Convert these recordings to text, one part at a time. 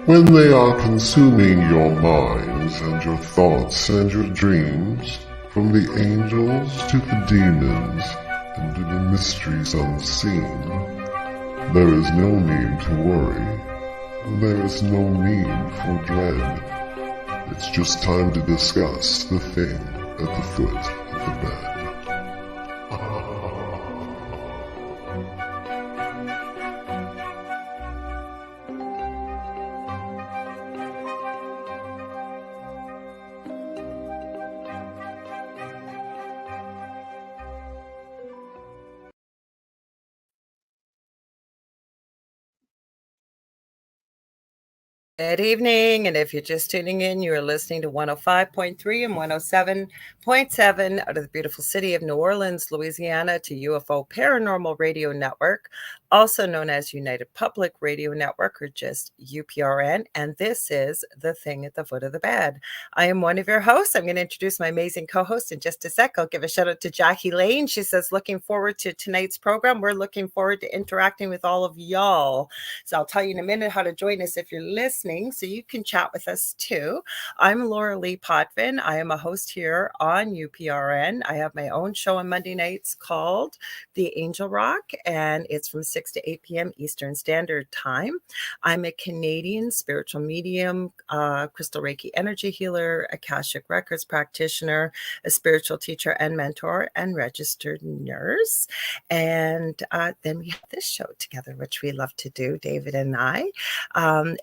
when they are consuming your minds and your thoughts and your dreams, from the angels to the demons and to the mysteries unseen, there is no need to worry. There is no need for dread. It's just time to discuss the thing at the foot of the bed. Good evening, and if you're just tuning in, you are listening to 105.3 and 107.7 out of the beautiful city of New Orleans, Louisiana, to UFO Paranormal Radio Network, also known as United Public Radio Network, or just UPRN, and this is The Thing at the Foot of the Bed. I am one of your hosts. I'm going to introduce my amazing co-host in just a sec. I'll give a shout out to Jackie Lane. She says, looking forward to tonight's program. We're looking forward to interacting with all of y'all. So I'll tell you in a minute how to join us if you're listening, so you can chat with us too. I'm Lorilei Potvin. I am a host here on UPRN. I have my own show on Monday nights called The Angel Rock, and it's from 6 to 8 p.m. Eastern Standard Time. I'm a Canadian spiritual medium, crystal Reiki energy healer, Akashic Records practitioner, a spiritual teacher and mentor, and registered nurse. And then we have this show together, which we love to do, David and I.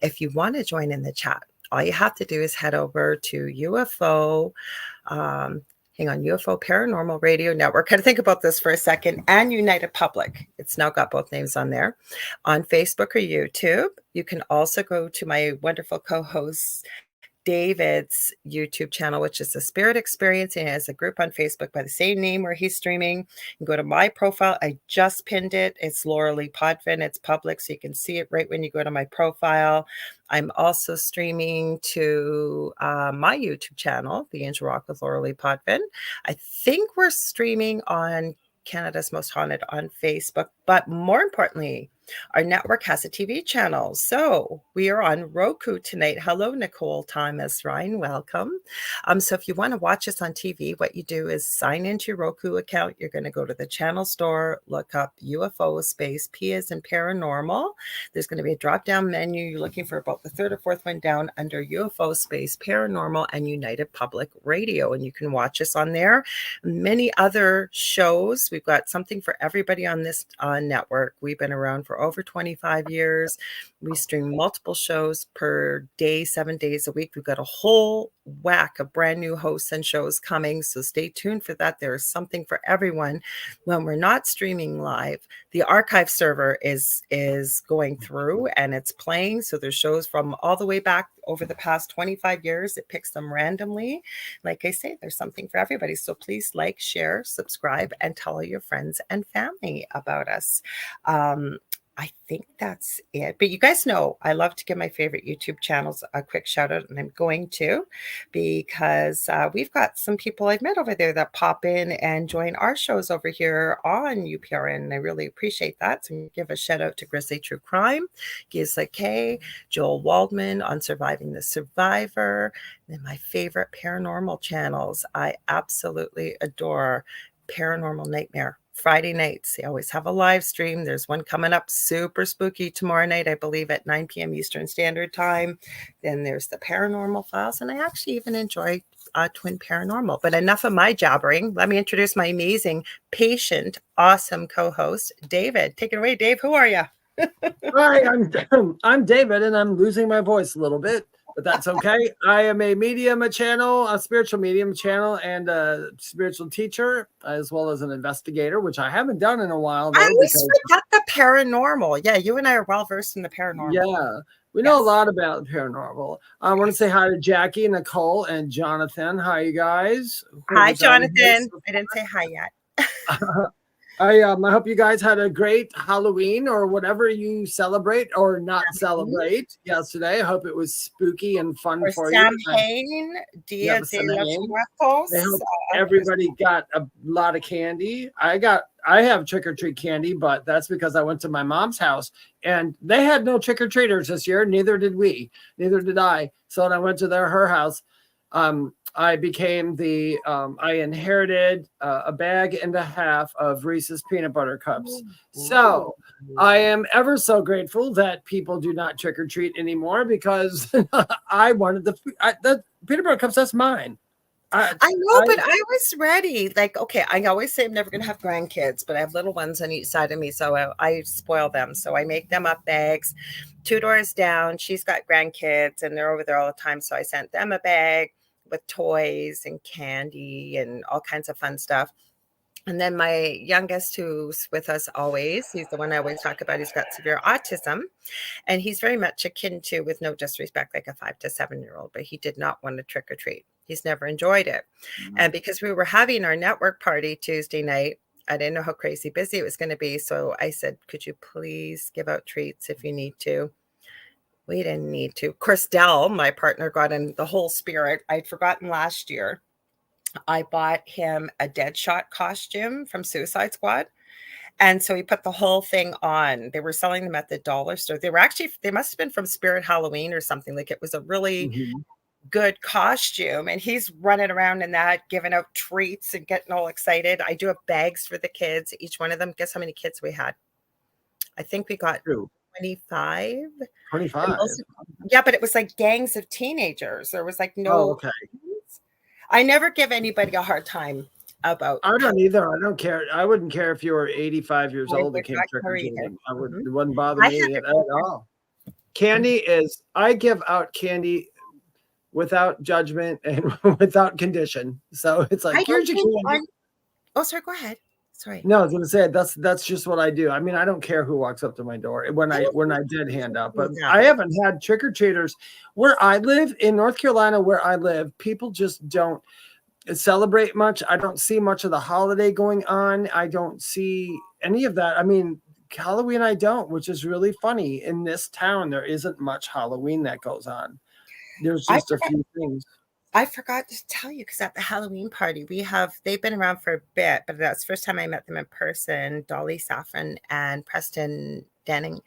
If you want to join in the chat, all you have to do is head over to UFO Paranormal Radio Network. Kind of think about this for a second, and United Public. It's now got both names on there. On Facebook or YouTube, you can also go to my wonderful co-host David's YouTube channel, which is the Spirit Experience, and he has a group on Facebook by the same name where he's streaming. You can go to my profile. I just pinned it. It's Lorilei Potvin. It's public, so you can see it right when you go to my profile. I'm also streaming to my YouTube channel, The Angel Rock with Lorilei Potvin. I think we're streaming on Canada's Most Haunted on Facebook, but more importantly, our network has a TV channel. So we are on Roku tonight. Hello, Nicole Thomas Ryan. Welcome. So if you want to watch us on TV, what you do is sign into your Roku account. You're going to go to the channel store, look up UFO space P as in paranormal. There's going to be a drop-down menu. You're looking for about the third or fourth one down under UFO space paranormal and United Public Radio. And you can watch us on there. Many other shows. We've got something for everybody on this network. We've been around for over 25 years. We stream multiple shows per day, 7 days a week. We've got a whole whack of brand new hosts and shows coming, so stay tuned for that. There is something for everyone. When we're not streaming live, the archive server is going through and it's playing, so there's shows from all the way back over the past 25 years. It picks them randomly. Like I say, there's something for everybody, so please like, share, subscribe, and tell all your friends and family about us. I think that's it. But you guys know I love to give my favorite YouTube channels a quick shout out, and I'm going to, because we've got some people I've met over there that pop in and join our shows over here on UPRN, and I really appreciate that. So give a shout out to Grizzly True Crime, Gisla K, Joel Waldman on Surviving the Survivor, and my favorite paranormal channels. I absolutely adore Paranormal Nightmare. Friday nights, they always have a live stream. There's one coming up super spooky tomorrow night, I believe at 9 p.m. Eastern Standard Time. Then there's the Paranormal Files, and I actually even enjoy Twin Paranormal. But enough of my jabbering. Let me introduce my amazing, patient, awesome co-host, David. Take it away, Dave. Who are you? Hi, I'm David, and I'm losing my voice a little bit, but that's okay. I am a spiritual medium channel, and a spiritual teacher, as well as an investigator, which I haven't done in a while. I always forget the paranormal. Yeah, you and I are well versed in the paranormal. Yeah, we know a lot about paranormal. I want to say hi to Jackie, Nicole, and Jonathan. Hi, you guys. Hi, Jonathan. I didn't say hi yet. I hope you guys had a great Halloween or whatever you celebrate or not celebrate yesterday. I hope it was spooky and fun For for you. Samhain, Dia de los I Muertos. hope everybody got a lot of candy. I have trick-or-treat candy, but that's because I went to my mom's house and they had no trick-or-treaters this year. Neither did we. Neither did I. So when I went to her house, I became I inherited a bag and a half of Reese's peanut butter cups. So I am ever so grateful that people do not trick or treat anymore because I wanted the peanut butter cups. That's mine. I know, but I was ready. Like, okay, I always say I'm never going to have grandkids, but I have little ones on each side of me, so I spoil them. So I make them up bags. 2 doors down, she's got grandkids, and they're over there all the time. So I sent them a bag with toys and candy and all kinds of fun stuff. And then my youngest, who's with us always, he's the one I always talk about. He's got severe autism, and he's very much akin to, with no disrespect, like a 5 to 7-year-old, but he did not want to trick or treat. He's never enjoyed it. And because we were having our network party Tuesday night, I didn't know how crazy busy it was going to be. So I said, could you please give out treats if you need to? We didn't need to. Of course, Dell, my partner, got in the whole spirit. I'd forgotten last year. I bought him a Deadshot costume from Suicide Squad. And so he put the whole thing on. They were selling them at the dollar store. They must have been from Spirit Halloween or something. Like, it was a really good costume. And he's running around in that, giving out treats and getting all excited. I do have bags for the kids. Each one of them, guess how many kids we had? I think we got 25. 25. Yeah, but it was like gangs of teenagers. There was like no. Oh, okay. I never give anybody a hard time about. I don't either. I don't care. I wouldn't care if you were 85 years old and came trick-or-treating. It wouldn't bother me at all. Candy is, I give out candy without judgment and without condition. So it's like, here's your candy. Oh, sorry, go ahead. Sorry. No, I was gonna say that's just what I do. I mean, I don't care who walks up to my door when I did hand out, but I haven't had trick-or-treaters where I live in North Carolina. Where I live, people just don't celebrate much. I don't see much of the holiday going on. I don't see any of that. I mean, Halloween I don't, which is really funny. In this town, there isn't much Halloween that goes on. There's just a few things. I forgot to tell you, because at the Halloween party they've been around for a bit, but that's the first time I met them in person. Dolly Saffron and Preston Denning.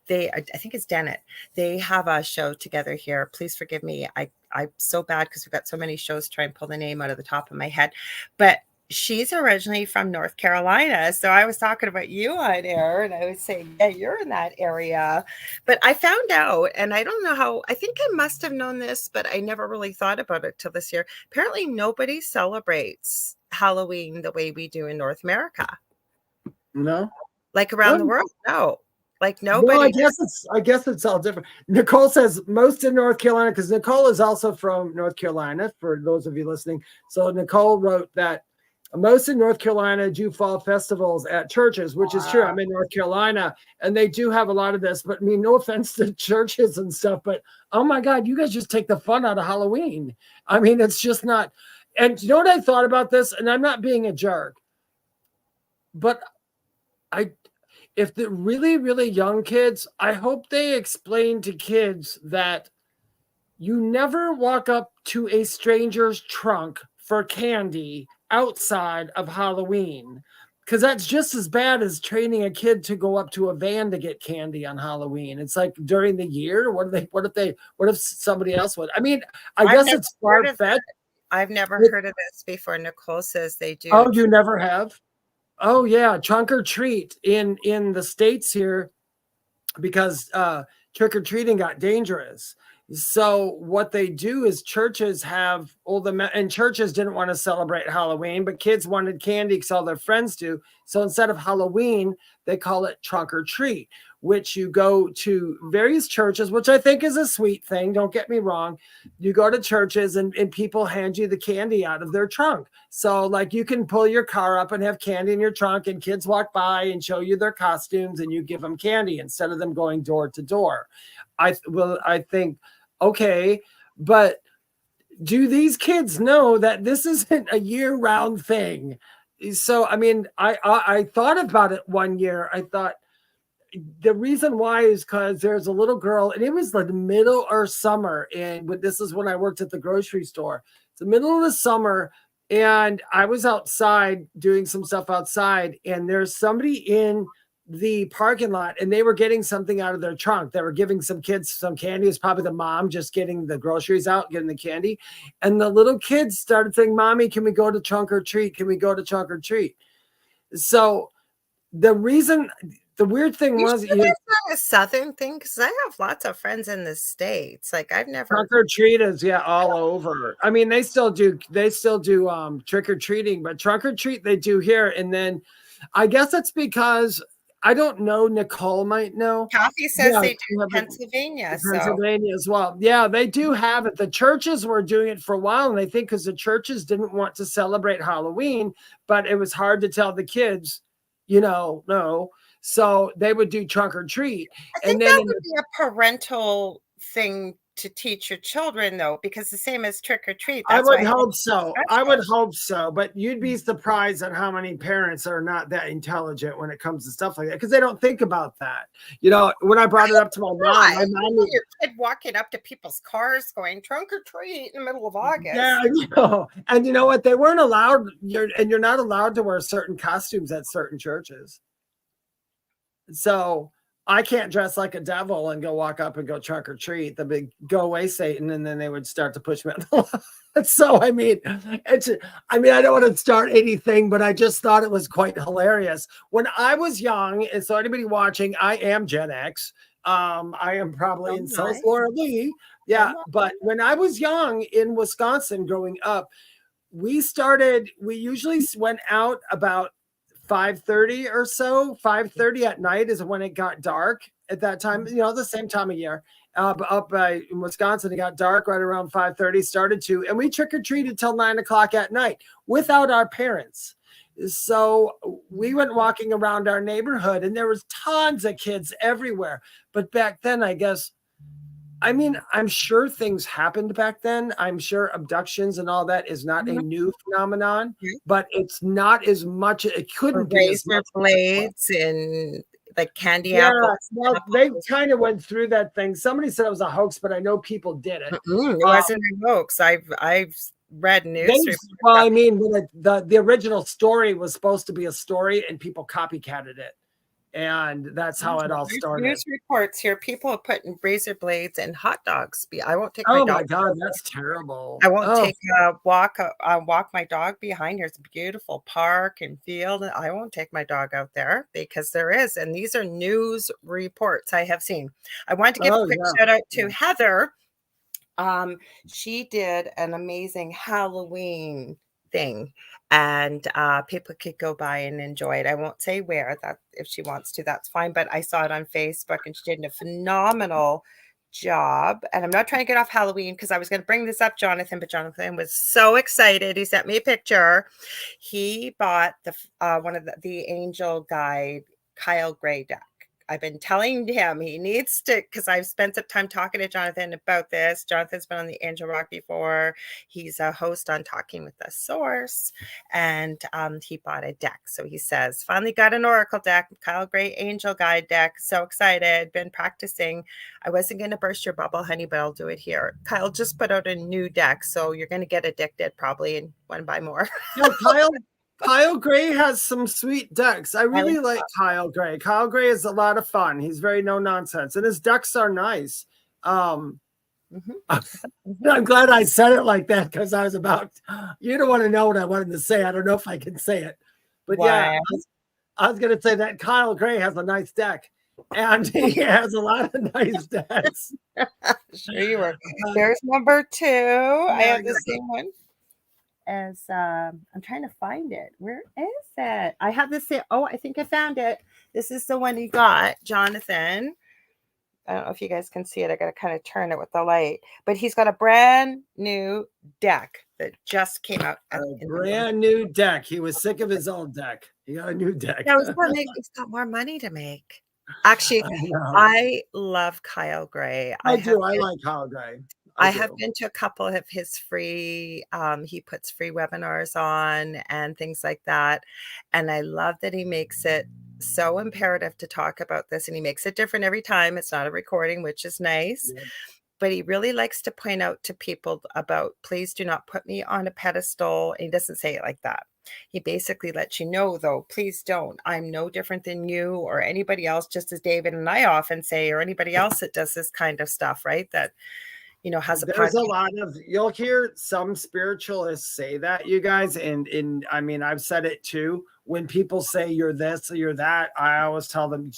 I think it's Dennett. They have a show together here. Please forgive me. I'm so bad because we've got so many shows to try and pull the name out of the top of my head. But she's originally from North Carolina. So I was talking about you on air and I was saying, yeah, you're in that area. But I found out, and I don't know how, I think I must have known this, but I never really thought about it till this year. Apparently nobody celebrates Halloween the way we do in North America. No. Like around the world? No. Like nobody. Well, I guess it's all different. Nicole says most in North Carolina, because Nicole is also from North Carolina, for those of you listening. So Nicole wrote that most in North Carolina do fall festivals at churches, which is true. I'm in North Carolina and they do have a lot of this, but I mean, no offense to churches and stuff, but oh my God, you guys just take the fun out of Halloween. I mean, it's just not. And you know what I thought about this? And I'm not being a jerk, but if the really, really young kids, I hope they explain to kids that you never walk up to a stranger's trunk for candy outside of Halloween, because that's just as bad as training a kid to go up to a van to get candy on Halloween. It's like during the year. What if somebody else would? I mean, I guess it's far-fetched. I've never heard of this before. Nicole says they do. Oh, you never have? Oh yeah, trunk or treat in the States here, because trick or treating got dangerous. So what they do is churches have and churches didn't want to celebrate Halloween, but kids wanted candy because all their friends do. So instead of Halloween, they call it trunk or treat, which you go to various churches, which I think is a sweet thing. Don't get me wrong. You go to churches and people hand you the candy out of their trunk. So like you can pull your car up and have candy in your trunk, and kids walk by and show you their costumes and you give them candy instead of them going door to door. I think, okay, but do these kids know that this isn't a year-round thing? So, I mean, I thought about it one year. I thought the reason why is because there's a little girl, and it was the middle of summer. And this is when I worked at the grocery store. It's the middle of the summer. And I was outside doing some stuff outside, and there's somebody in the parking lot, and they were getting something out of their trunk. They were giving some kids some candy. It's probably the mom just getting the groceries out, getting the candy. And the little kids started saying, "Mommy, can we go to trunk or treat? Can we go to trunk or treat?" So the weird thing was, Sure that's not a Southern thing? Because I have lots of friends in the States. Like I've never trunk or treat is all over. I mean, they still do trick or treating, but trunk or treat they do here. And then I guess it's because I don't know. Nicole might know. Kathy says they do in Pennsylvania. Pennsylvania as well. Yeah, they do have it. The churches were doing it for a while, and I think because the churches didn't want to celebrate Halloween, but it was hard to tell the kids, no. So they would do trunk or treat. I think that would be a parental thing to teach your children, though, because the same as trick or treat. I would hope so. I would hope so. But you'd be surprised at how many parents are not that intelligent when it comes to stuff like that, because they don't think about that. When I brought it up to my mom, your kid walking up to people's cars going trunk or treat in the middle of August. Yeah, and you know what? They weren't allowed. You're not allowed to wear certain costumes at certain churches. So I can't dress like a devil and go walk up and go trunk or treat, the big go away Satan, and then they would start to push me out the line. So I mean, I don't want to start anything, but I just thought it was quite hilarious. When I was young, and so anybody watching, I am Gen X. I am probably in South Lorilei. Yeah, but when I was young in Wisconsin growing up, we usually went out about 5:30 or so. 5:30 at night is when it got dark at that time, the same time of year. Up in Wisconsin, it got dark right around 5:30, and we trick-or-treated till 9 o'clock at night without our parents. So we went walking around our neighborhood, and there was tons of kids everywhere. But back then, I guess, I'm sure things happened back then. I'm sure abductions and all that is not a new phenomenon, but it's not as much. It couldn't be razor blades and like candy apples. Well, they kind of went through that thing. Somebody said it was a hoax, but I know people did it. It wasn't a hoax. I've read news. The original story was supposed to be a story, and people copycatted it. And that's how it all started. News reports here. People are putting razor blades and hot dogs. I won't take my dog. Oh my God, that's terrible. I won't take a walk my dog behind here. It's a beautiful park and field. I won't take my dog out there because there is. And these are news reports I have seen. I want to give a quick shout out to Heather. She did an amazing Halloween thing, and people could go by and enjoy it. I won't say where, that if she wants to, that's fine, but I saw it on Facebook, and she did a phenomenal job. And I'm not trying to get off Halloween because I was going to bring this up, Jonathan, but Jonathan was so excited. He sent me a picture. He bought the one of the Angel Guide Kyle Gray deck. I've been telling him he needs to, because I've spent some time talking to Jonathan about this. Jonathan's been on the Angel Rock before. He's a host on Talking with the Source, and he bought a deck. So he says, finally got an Oracle deck, Kyle Gray Angel Guide deck. So excited, been practicing. I wasn't going to burst your bubble, honey, but I'll do it here. Kyle just put out a new deck, so you're going to get addicted probably and want to buy more. Kyle Gray has some sweet decks. I really like Kyle Gray. Kyle Gray is a lot of fun. He's very no nonsense, and his decks are nice. I'm glad I said it like that because I was about. You don't want to know what I wanted to say. I don't know if I can say it, but yeah, I was going to say that Kyle Gray has a nice deck, and he has a lot of nice decks. Sure you were. There's number 2. I have the same one. As I'm trying to find it. Where is it? I have this. I think I found it. This is the one he got, Jonathan. I don't know if you guys can see it. I got to kind of turn it with the light. But he's got a brand new deck that just came out. A brand new deck. He was sick of his old deck. He got a new deck. Yeah, he's got more money to make. Actually, I love Kyle Gray. I do. I like Kyle Gray. I have been to a couple of his free, he puts free webinars on and things like that. And I love that he makes it so imperative to talk about this, and he makes it different every time. It's not a recording, which is nice. Yeah. But he really likes to point out to people about, please do not put me on a pedestal. And he doesn't say it like that. He basically lets you know, though, please don't. I'm no different than you or anybody else, just as David and I often say, or anybody else that does this kind of stuff, right? That, you know, has a There's a lot of, you'll hear some spiritualists say that, you guys, and I mean, I've said it too. When people say you're this or you're that, I always tell them,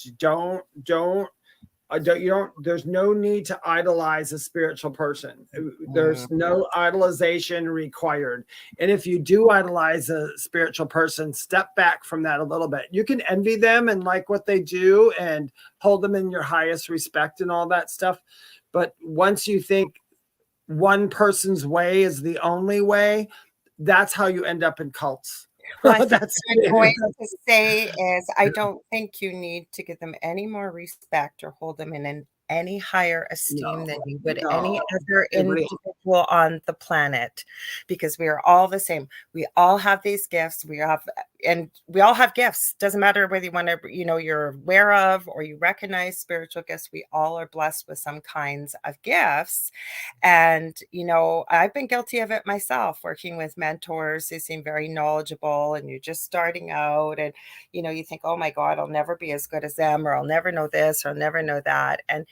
there's no need to idolize a spiritual person. There's no idolization required. And if you do idolize a spiritual person, step back from that a little bit. You can envy them and like what they do and hold them in your highest respect and all that stuff. But once you think one person's way is the only way, that's how you end up in cults. Well, that's what I'm going to say is I don't think you need to give them any more respect or hold them in any higher esteem than you would any other individual on the planet, because we are all the same. We all have these gifts. We all have gifts. Doesn't matter whether you want to, you know, you're aware of or you recognize spiritual gifts. We all are blessed with some kinds of gifts. And, you know, I've been guilty of it myself, working with mentors who seem very knowledgeable, and you're just starting out, and, you know, you think, oh my God, I'll never be as good as them, or I'll never know this, or I'll never know that. And,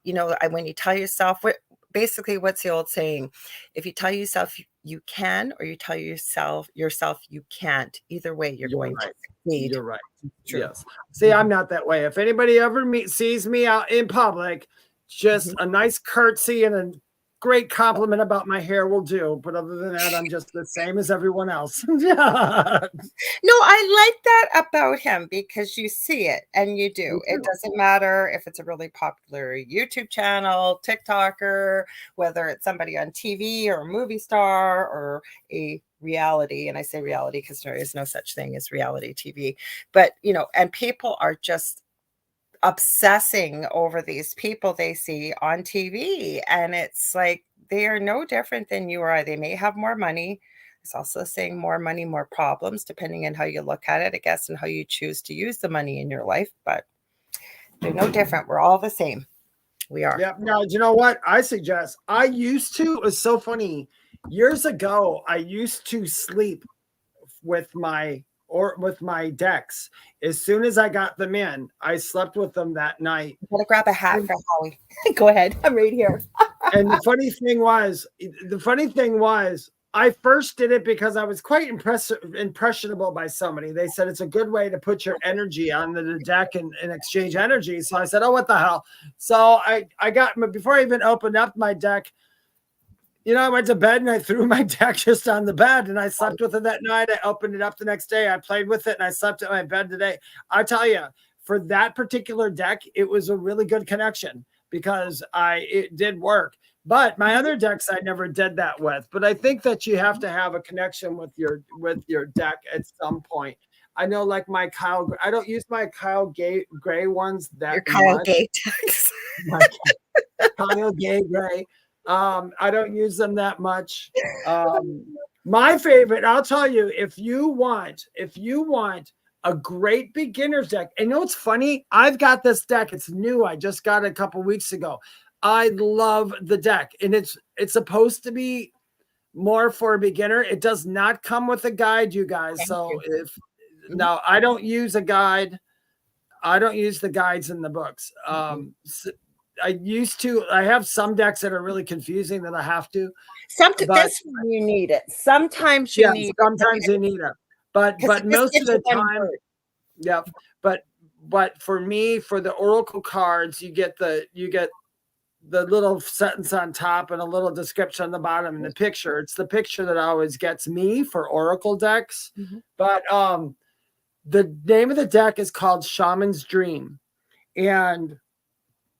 you know, when you tell yourself, basically, what's the old saying? If you tell yourself you can, or you tell yourself you can't, either way, you're going to succeed. You're right. True. Yes. See, I'm not that way. If anybody ever sees me out in public, just a nice curtsy and a great compliment about my hair will do. But other than that, I'm just the same as everyone else. No, I like that about him, because you see it and you do. It doesn't matter if it's a really popular YouTube channel, TikToker, whether it's somebody on TV or a movie star or a reality. And I say reality because there is no such thing as reality TV. But, you know, and people are just obsessing over these people they see on TV. And it's like, they are no different than you are. They may have more money. It's also saying more money, more problems, depending on how you look at it, I guess, and how you choose to use the money in your life. But they're no different. We're all the same. We are. Yeah. Now, you know what I suggest? I used to, it was so funny. Years ago, I used to sleep with my decks. As soon as I got them in, I slept with them that night. I'm gonna grab a hat for Howie. Go ahead. I'm right here. And the funny thing was, I first did it because I was quite impressionable by somebody. They said it's a good way to put your energy on the deck and exchange energy. So I said, oh, what the hell? So I got, before I even opened up my deck, you know, I went to bed and I threw my deck just on the bed and I slept with it that night. I opened it up the next day. I played with it and I slept at my bed today. I tell you, for that particular deck, it was a really good connection because it did work. But my other decks, I never did that with. But I think that you have to have a connection with your deck at some point. I know, like my Kyle, I don't use my Kyle Gray ones that your Kyle Gay decks. Kyle Gray. I don't use them that much. My favorite, I'll tell you, if you want a great beginner's deck, and you know what's funny? I've got this deck. It's new. I just got it a couple weeks ago. I love the deck, and it's supposed to be more for a beginner. It does not come with a guide, you guys. Now I don't use a guide. I don't use the guides in the books. I used to. I have some decks that are really confusing that I have to. That's when you need it. Sometimes you need. Sometimes you need it, but most of the time, yeah. But for me, for the oracle cards, you get the little sentence on top and a little description on the bottom and the picture. It's the picture that always gets me for oracle decks. But the name of the deck is called Shaman's Dream, and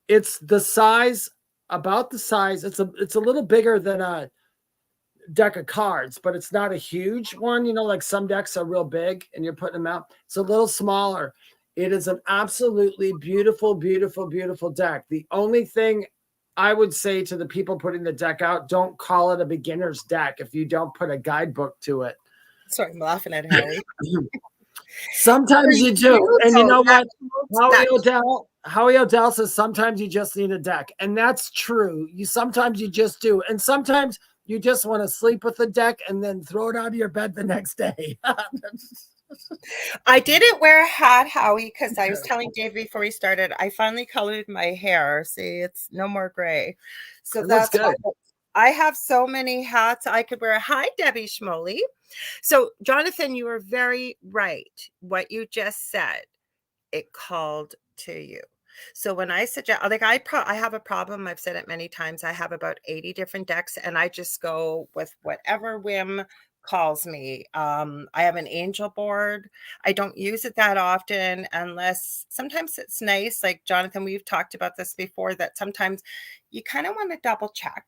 it's the size, about the size. It's a little bigger than a deck of cards, but it's not a huge one. You know, like some decks are real big and you're putting them out. It's a little smaller. It is an absolutely beautiful, beautiful, beautiful deck. The only thing I would say to the people putting the deck out, don't call it a beginner's deck if you don't put a guidebook to it. Sorry, I'm laughing at Howie. Sometimes you do. And you know what? Nice. Howie O'Dell says sometimes you just need a deck. And that's true. Sometimes you just do. And sometimes you just want to sleep with the deck and then throw it out of your bed the next day. I didn't wear a hat, Howie, because I was telling Dave before we started, I finally colored my hair. See, it's no more gray. So that's good. I have so many hats I could wear. Hi, Debbie Schmoley. So, Jonathan, you were very right. What you just said, it called to you. So when I suggest, like I have a problem. I've said it many times. I have about 80 different decks, and I just go with whatever whim calls me. I have an angel board. I don't use it that often unless sometimes it's nice. Like Jonathan, we've talked about this before, that sometimes you kind of want to double check.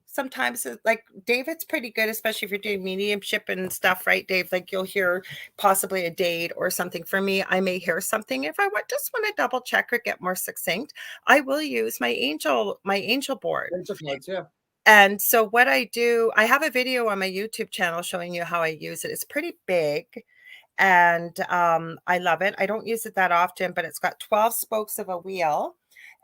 Sometimes like David's pretty good, especially if you're doing mediumship and stuff, right, Dave? Like you'll hear possibly a date or something. For me, I may hear something. If I just want to double check or get more succinct, I will use my angel board. Yeah. And so what I do, I have a video on my YouTube channel showing you how I use it. It's pretty big. And I love it. I don't use it that often, but it's got 12 spokes of a wheel.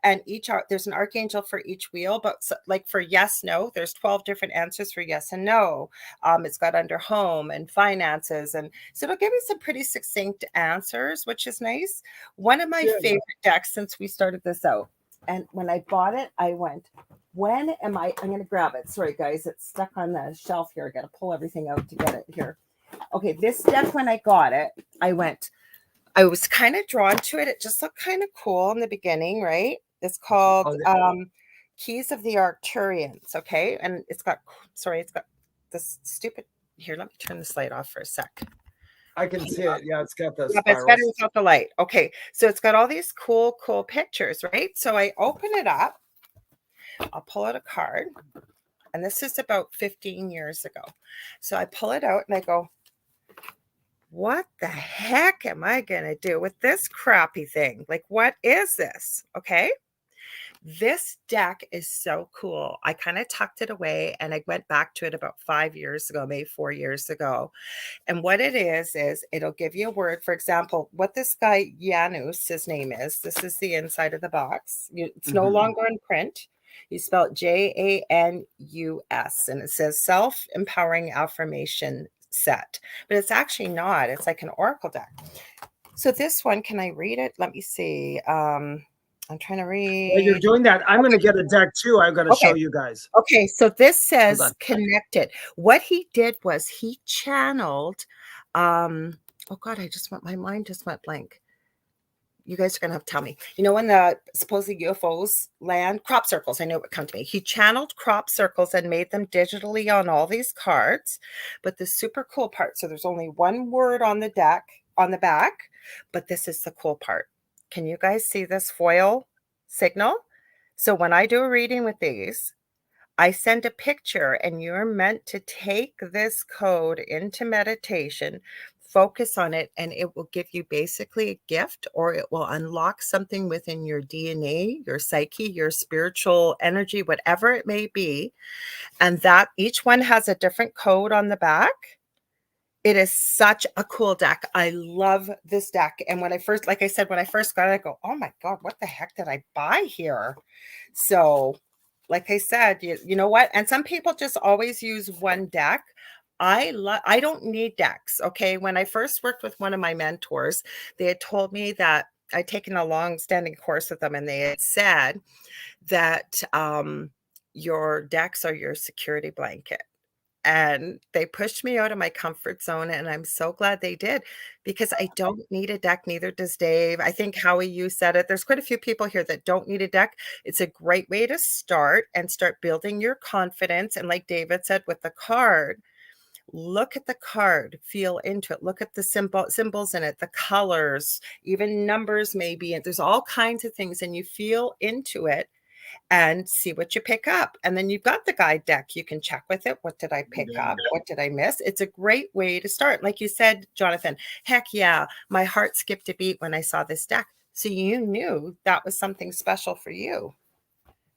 And there's an archangel for each wheel, but like for yes, no, there's 12 different answers for yes and no. It's got under home and finances. And so it'll give you some pretty succinct answers, which is nice. One of my favorite decks since we started this out. And when I bought it, I went, I'm going to grab it. Sorry, guys, it's stuck on the shelf here. I got to pull everything out to get it here. Okay, this deck, when I got it, I was kind of drawn to it. It just looked kind of cool in the beginning, right? It's called Keys of the Arcturians, okay? And it's got this stupid, here, let me turn this light off for a sec. I can see it. Yeah, it's got the spirals. It's better without the light. Okay, so it's got all these cool pictures, right? So I open it up. I'll pull out a card. And this is about 15 years ago. So I pull it out and I go, what the heck am I going to do with this crappy thing? Like, what is this? Okay. This deck is so cool. I kind of tucked it away and I went back to it about 5 years ago, maybe 4 years ago. And what it is it'll give you a word. For examul, what this guy, Janus, his name is, this is the inside of the box. It's no longer in print. You spell it Janus, and it says self-empowering affirmation set, but it's actually not. It's like an oracle deck. So this one, can I read it? Let me see. I'm trying to read. While you're doing that, I'm going to get a deck too. I've got to show you guys. Okay, so this says connected. What he did was he channeled. Oh God, my mind just went blank. You guys are going to have to tell me. You know, when the supposedly UFOs land, crop circles, I know it would come to me. He channeled crop circles and made them digitally on all these cards. But the super cool part, so there's only one word on the deck, on the back, but this is the cool part. Can you guys see this foil signal? So when I do a reading with these, I send a picture and you're meant to take this code into meditation, focus on it, and it will give you basically a gift, or it will unlock something within your DNA, your psyche, your spiritual energy, whatever it may be. And that each one has a different code on the back. It is such a cool deck. I love this deck. And when I first got it, I go, oh my God, what the heck did I buy here? So like I said, you know what? And some people just always use one deck. I don't need decks. Okay. When I first worked with one of my mentors, they had told me that I'd taken a long-standing course with them, and they had said that your decks are your security blanket. And they pushed me out of my comfort zone, and I'm so glad they did, because I don't need a deck. Neither does Dave. I think, Howie, you said it. There's quite a few people here that don't need a deck. It's a great way to start building your confidence. And like David said, with the card, look at the card, feel into it, look at the symbols in it, the colors, even numbers maybe. And there's all kinds of things, and you feel into it and see what you pick up. And then you've got the guide deck. You can check with it. What did I pick up? What did I miss? It's a great way to start. Like you said, Jonathan, heck yeah, my heart skipped a beat when I saw this deck. So you knew that was something special for you.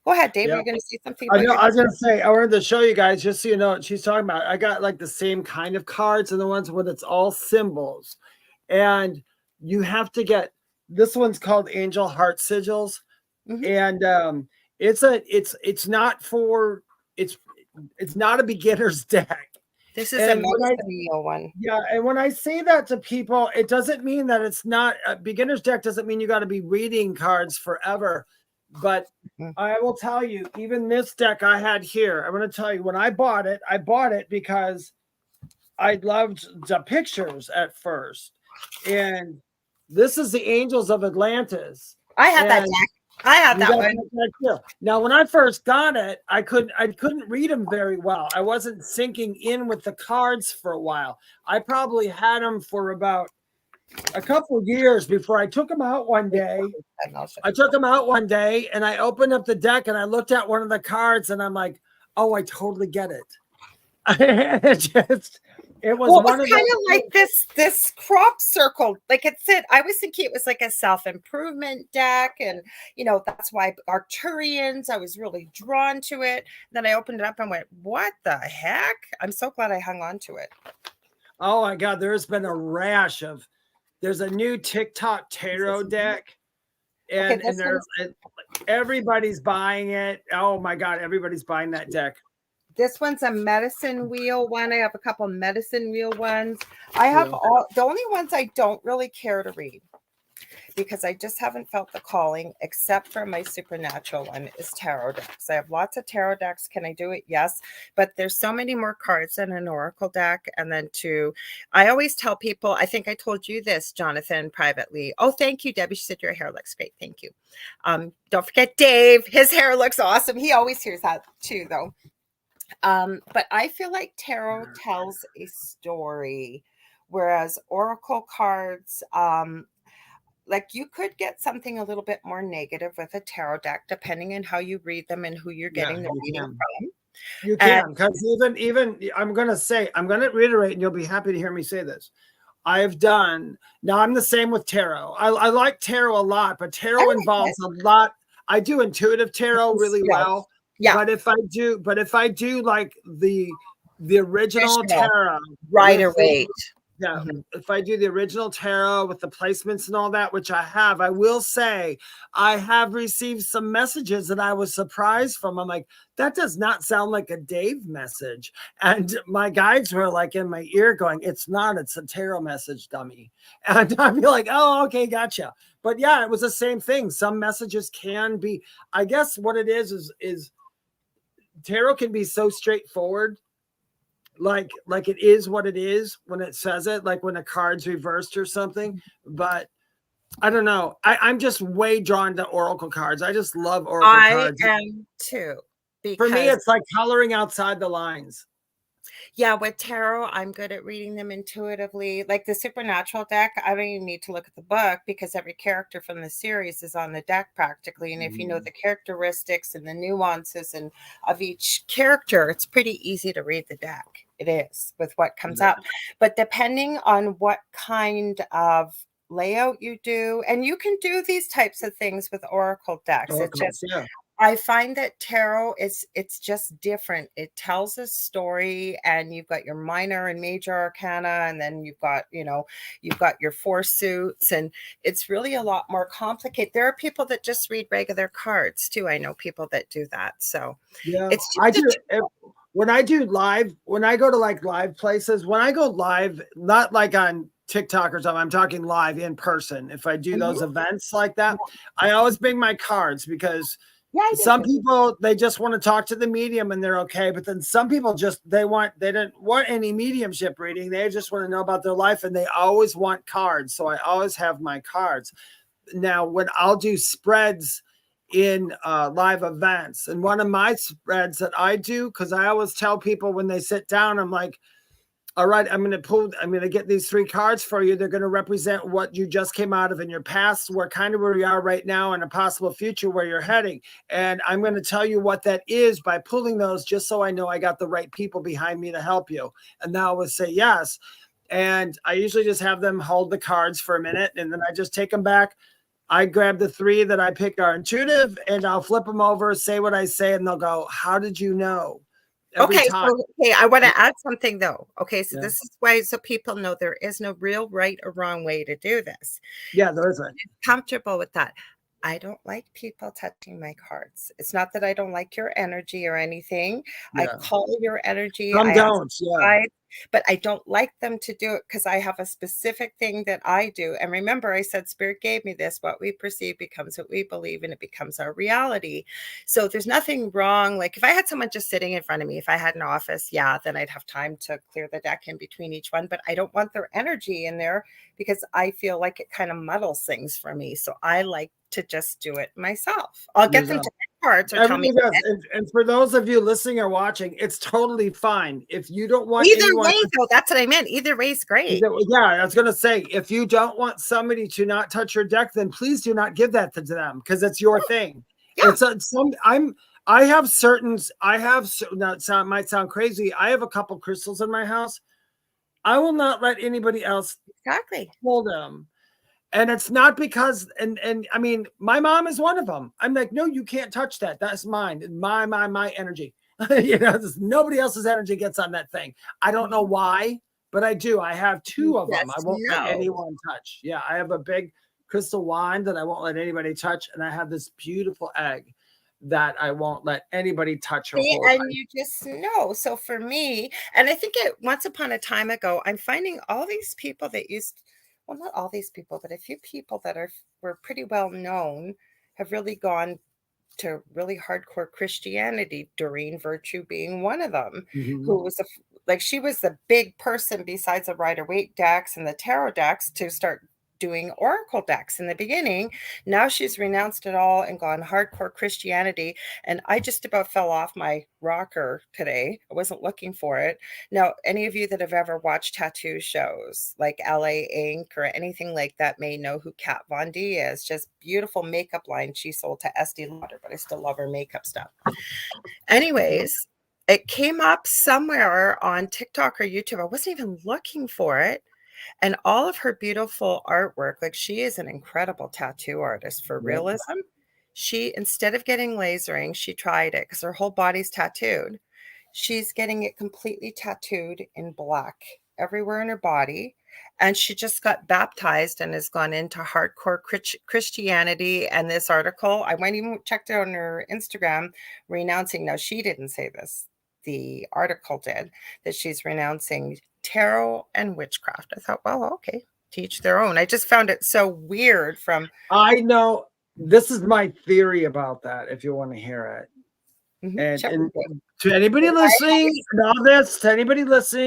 Go ahead, Dave. Yeah. You're going to say something I about know. your I was gonna say I wanted to show you guys just so you know what she's talking about. I got like the same kind of cards and the ones where it's all symbols, and you have to get this one's called Angel Heart Sigils, and it's not for it's not a beginner's deck. This is a medicine wheel one. Yeah, and when I say that to people, it doesn't mean that it's not a beginner's deck. Doesn't mean you got to be reading cards forever. But I will tell you, even this deck I had here, I'm going to tell you when I bought it because I loved the pictures at first. And this is the Angels of Atlantis. I had that deck. I had that one. Now, when I first got it, I couldn't read them very well. I wasn't sinking in with the cards for a while. I probably had them for about a couple of years before I took them out one day. I took them out one day and I opened up the deck and I looked at one of the cards and I'm like, oh, I totally get it. It was kind of like this crop circle. Like it said, I was thinking it was like a self-improvement deck. And, that's why Arcturians, I was really drawn to it. Then I opened it up and went, what the heck? I'm so glad I hung on to it. Oh my God, there's been a rash of, there's a new TikTok tarot deck. And everybody's buying it. Oh my God, everybody's buying that deck. This one's a medicine wheel one. I have a couple medicine wheel ones. I have the only ones I don't really care to read because I just haven't felt the calling, except for my supernatural one, is tarot decks. I have lots of tarot decks. Can I do it? Yes. But there's so many more cards than an oracle deck. And then I always tell people, I think I told you this, Jonathan, privately. Oh, thank you, Debbie. She said your hair looks great. Thank you. Don't forget Dave. His hair looks awesome. He always hears that too, though. But I feel like tarot tells a story, whereas oracle cards, like you could get something a little bit more negative with a tarot deck, depending on how you read them and who you're getting the reading from. You can, because even I'm going to reiterate, and you'll be happy to hear me say this. I'm the same with tarot. I like tarot a lot, but tarot involves a lot. I do intuitive tarot really well. Yeah. But if I do like the original tarot, Rider-Waite. Yeah. If I do the original tarot with the placements and all that, which I have, I will say I have received some messages that I was surprised from. I'm like, that does not sound like a Dave message. And my guides were like in my ear going, it's not, it's a tarot message, dummy. And I'd be like, oh, okay, gotcha. But yeah, it was the same thing. Some messages can be, I guess what it is tarot can be so straightforward. Like it is what it is when it says it, like when a card's reversed or something. But I don't know. I'm just way drawn to oracle cards. I just love oracle cards. I am too. For me, it's like coloring outside the lines. Yeah, with tarot, I'm good at reading them intuitively. Like the supernatural deck, I don't even need to look at the book because every character from the series is on the deck practically. And if you know the characteristics and the nuances and of each character, it's pretty easy to read the deck. It is with what comes up. But depending on what kind of layout you do, and you can do these types of things with oracle decks. I find that tarot it's just different. It tells a story, and you've got your minor and major arcana, and then you've got your four suits, and it's really a lot more complicated. There are people that just read regular cards too. I know people that do that. So yeah, when I go to like live places, when I go live, not like on TikTok or something, I'm talking live in person. If I do those events like that, I always bring my cards because some people, they just want to talk to the medium and they're okay. But then some people they didn't want any mediumship reading. They just want to know about their life, and they always want cards. So I always have my cards. Now, when I'll do spreads in live events, and one of my spreads that I do, because I always tell people when they sit down, I'm like, all right, I'm going to get these 3 cards for you. They're going to represent what you just came out of in your past, where you are right now, and a possible future where you're heading. And I'm going to tell you what that is by pulling those, just so I know I got the right people behind me to help you. And now I would say yes. And I usually just have them hold the cards for a minute, and then I just take them back. I grab the 3 that I pick are intuitive, and I'll flip them over, say what I say, and they'll go, how did you know? Every Okay, time. so okay, I want to add something though. Okay, so Yeah. this is why, so people know there is no real right or wrong way to do this. Yeah, there isn't. Comfortable with that. I don't like people touching my cards. It's not that I don't like your energy or anything. I Yeah. call your energy. Some I ask don't. Yeah. guides, but I don't like them to do it because I have a specific thing that I do. And remember, I said Spirit gave me this. What we perceive becomes what we believe, and it becomes our reality. So there's nothing wrong. Like if I had someone just sitting in front of me, if I had an office, yeah, then I'd have time to clear the deck in between each one. But I don't want their energy in there because I feel like it kind of muddles things for me. So I like to just do it myself. I'll get them to pick cards or tell me. And for those of you listening or watching, it's totally fine. If you don't want either anyone way, though, that's what I meant. Either way is great. Yeah, I was gonna say, if you don't want somebody to not touch your deck, then please do not give that to them because it's your thing. Yeah. It's might sound crazy. I have a couple crystals in my house. I will not let anybody else hold them. And it's not because, and I mean, my mom is one of them. I'm like, no, you can't touch that. That's mine. My energy. Nobody else's energy gets on that thing. I don't know why, but I do. I have 2 of them. I won't let anyone touch. Yeah, I have a big crystal wand that I won't let anybody touch. And I have this beautiful egg that I won't let anybody touch or hold. And you just know. So for me, and I think once upon a time ago, I'm finding all these people that well, not all these people, but a few people that were pretty well known have really gone to really hardcore Christianity, Doreen Virtue being one of them, who was she was the big person besides the Rider-Waite decks and the tarot decks to start doing oracle decks in the beginning. Now she's renounced it all and gone hardcore Christianity. And I just about fell off my rocker today. I wasn't looking for it. Now, any of you that have ever watched tattoo shows like LA Ink or anything like that may know who Kat Von D is. Just beautiful makeup line she sold to Estee Lauder, but I still love her makeup stuff. Anyways, it came up somewhere on TikTok or YouTube. I wasn't even looking for it. And all of her beautiful artwork, like she is an incredible tattoo artist for realism. She, instead of getting lasering, she tried it because her whole body's tattooed. She's getting it completely tattooed in black everywhere in her body. And she just got baptized and has gone into hardcore Christianity. And this article, I went even checked it on her Instagram, renouncing. Now, she didn't say this. The article did, that she's renouncing tarot and witchcraft. I thought, well, okay, teach their own. I just found it so weird I know, this is my theory about that, if you want to hear it. And to anybody listening,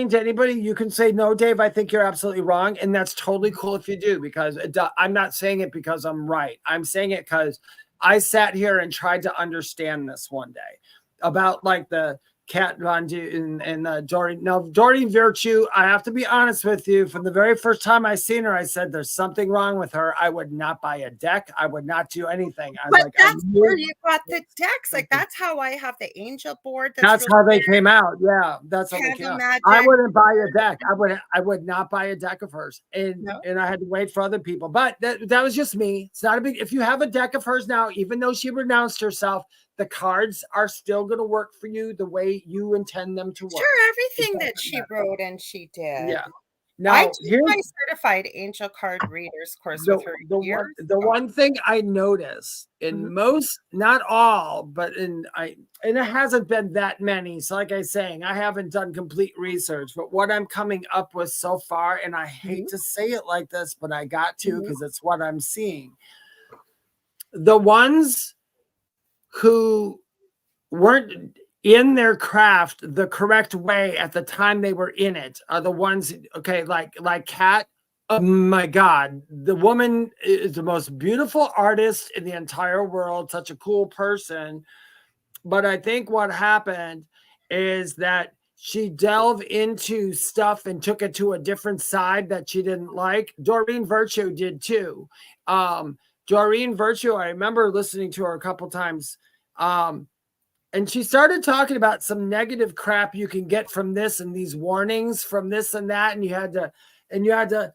to anybody, you can say, no, Dave, I think you're absolutely wrong. And that's totally cool if you do, because I'm not saying it because I'm right. I'm saying it because I sat here and tried to understand this one day about like the Kat Von D and Doreen. Now, Doreen Virtue, I have to be honest with you. From the very first time I seen her, I said, there's something wrong with her. I would not buy a deck. I would not do anything. That's where you got the decks. Like, that's how I have the angel board. That's how they came out. Yeah, that's how they came out. I wouldn't buy a deck. I would not buy a deck of hers. And I had to wait for other people. But that was just me. It's not a big, if you have a deck of hers now, even though she renounced herself, the cards are still going to work for you the way you intend them to work. Sure, everything that she wrote and she did. Yeah. Now, I did my certified angel card readers course with her. The one thing I notice in most, not all, but and it hasn't been that many. So like I was saying, I haven't done complete research, but what I'm coming up with so far, and I hate to say it like this, but I got to because it's what I'm seeing. The ones who weren't in their craft the correct way at the time they were in it are the ones, okay, like Kat. Oh my God, the woman is the most beautiful artist in the entire world, such a cool person. But I think what happened is that she delved into stuff and took it to a different side that she didn't like. Doreen Virtue did too. Doreen Virtue, I remember listening to her a couple times. And she started talking about some negative crap you can get from this and these warnings from this and that. And you had to,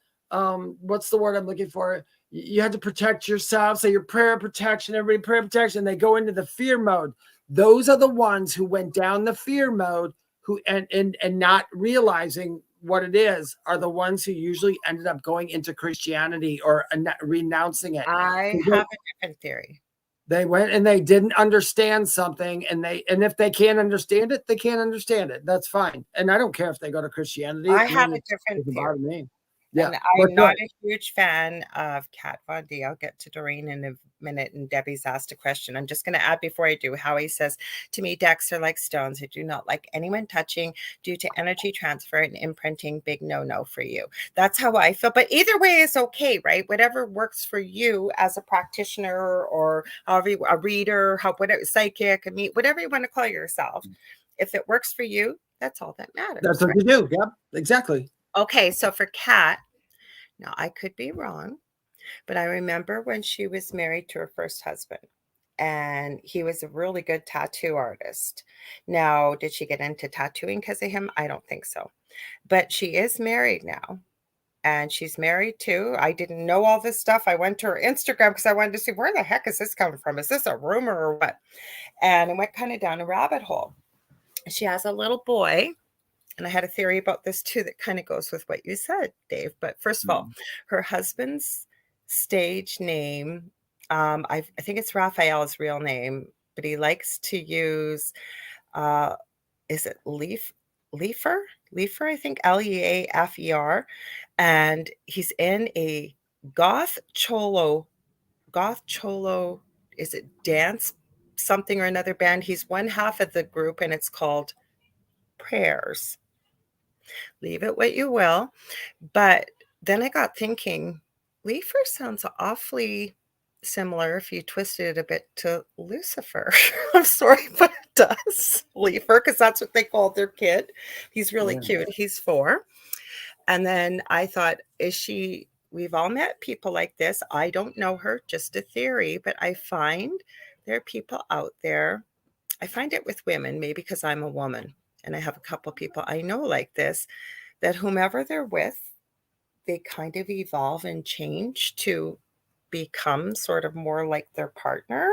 what's the word I'm looking for? you had to protect yourself. So your prayer protection, everybody prayer protection. They go into the fear mode. Those are the ones who went down the fear mode, who and not realizing what it is, are the ones who usually ended up going into Christianity or renouncing it. I have a different theory. They went and they didn't understand something, and if they can't understand it, they can't understand it. That's fine. And I don't care if they go to Christianity. I have a different theory. Yeah, and I'm not a huge fan of Kat Von D. I'll get to Doreen in a minute, and Debbie's asked a question. I'm just going to add before I do. Howie says, to me, decks are like stones. I do not like anyone touching due to energy transfer and imprinting. Big no-no for you. That's how I feel. But either way is okay, right? Whatever works for you as a practitioner, or however you, a reader, whatever, psychic, whatever you want to call yourself. If it works for you, that's all that matters. That's what you do. Yep, exactly. Okay, so for Kat, now I could be wrong, but I remember when she was married to her first husband, and he was a really good tattoo artist. Now, did she get into tattooing because of him? I don't think so. But she is married now, and she's married too. I didn't know all this stuff. I went to her Instagram because I wanted to see, where the heck is this coming from? Is this a rumor or what? And I went kind of down a rabbit hole. She has a little boy. And I had a theory about this too that kind of goes with what you said, Dave. But first of all, her husband's stage name, I think it's Raphael's real name, but he likes to use, is it Leafer, I think, Leafer. And he's in a goth cholo, is it dance something or another band? He's one half of the group, and it's called Prayers. Leave it what you will. But then I got thinking, Leafer sounds awfully similar, if you twisted it a bit, to Lucifer. I'm sorry, but it does. Leafer, because that's what they called their kid. He's really cute. He's 4. And then I thought, we've all met people like this. I don't know her, just a theory, but I find there are people out there. I find it with women, maybe because I'm a woman. And I have a couple of people I know like this, that whomever they're with, they kind of evolve and change to become sort of more like their partner.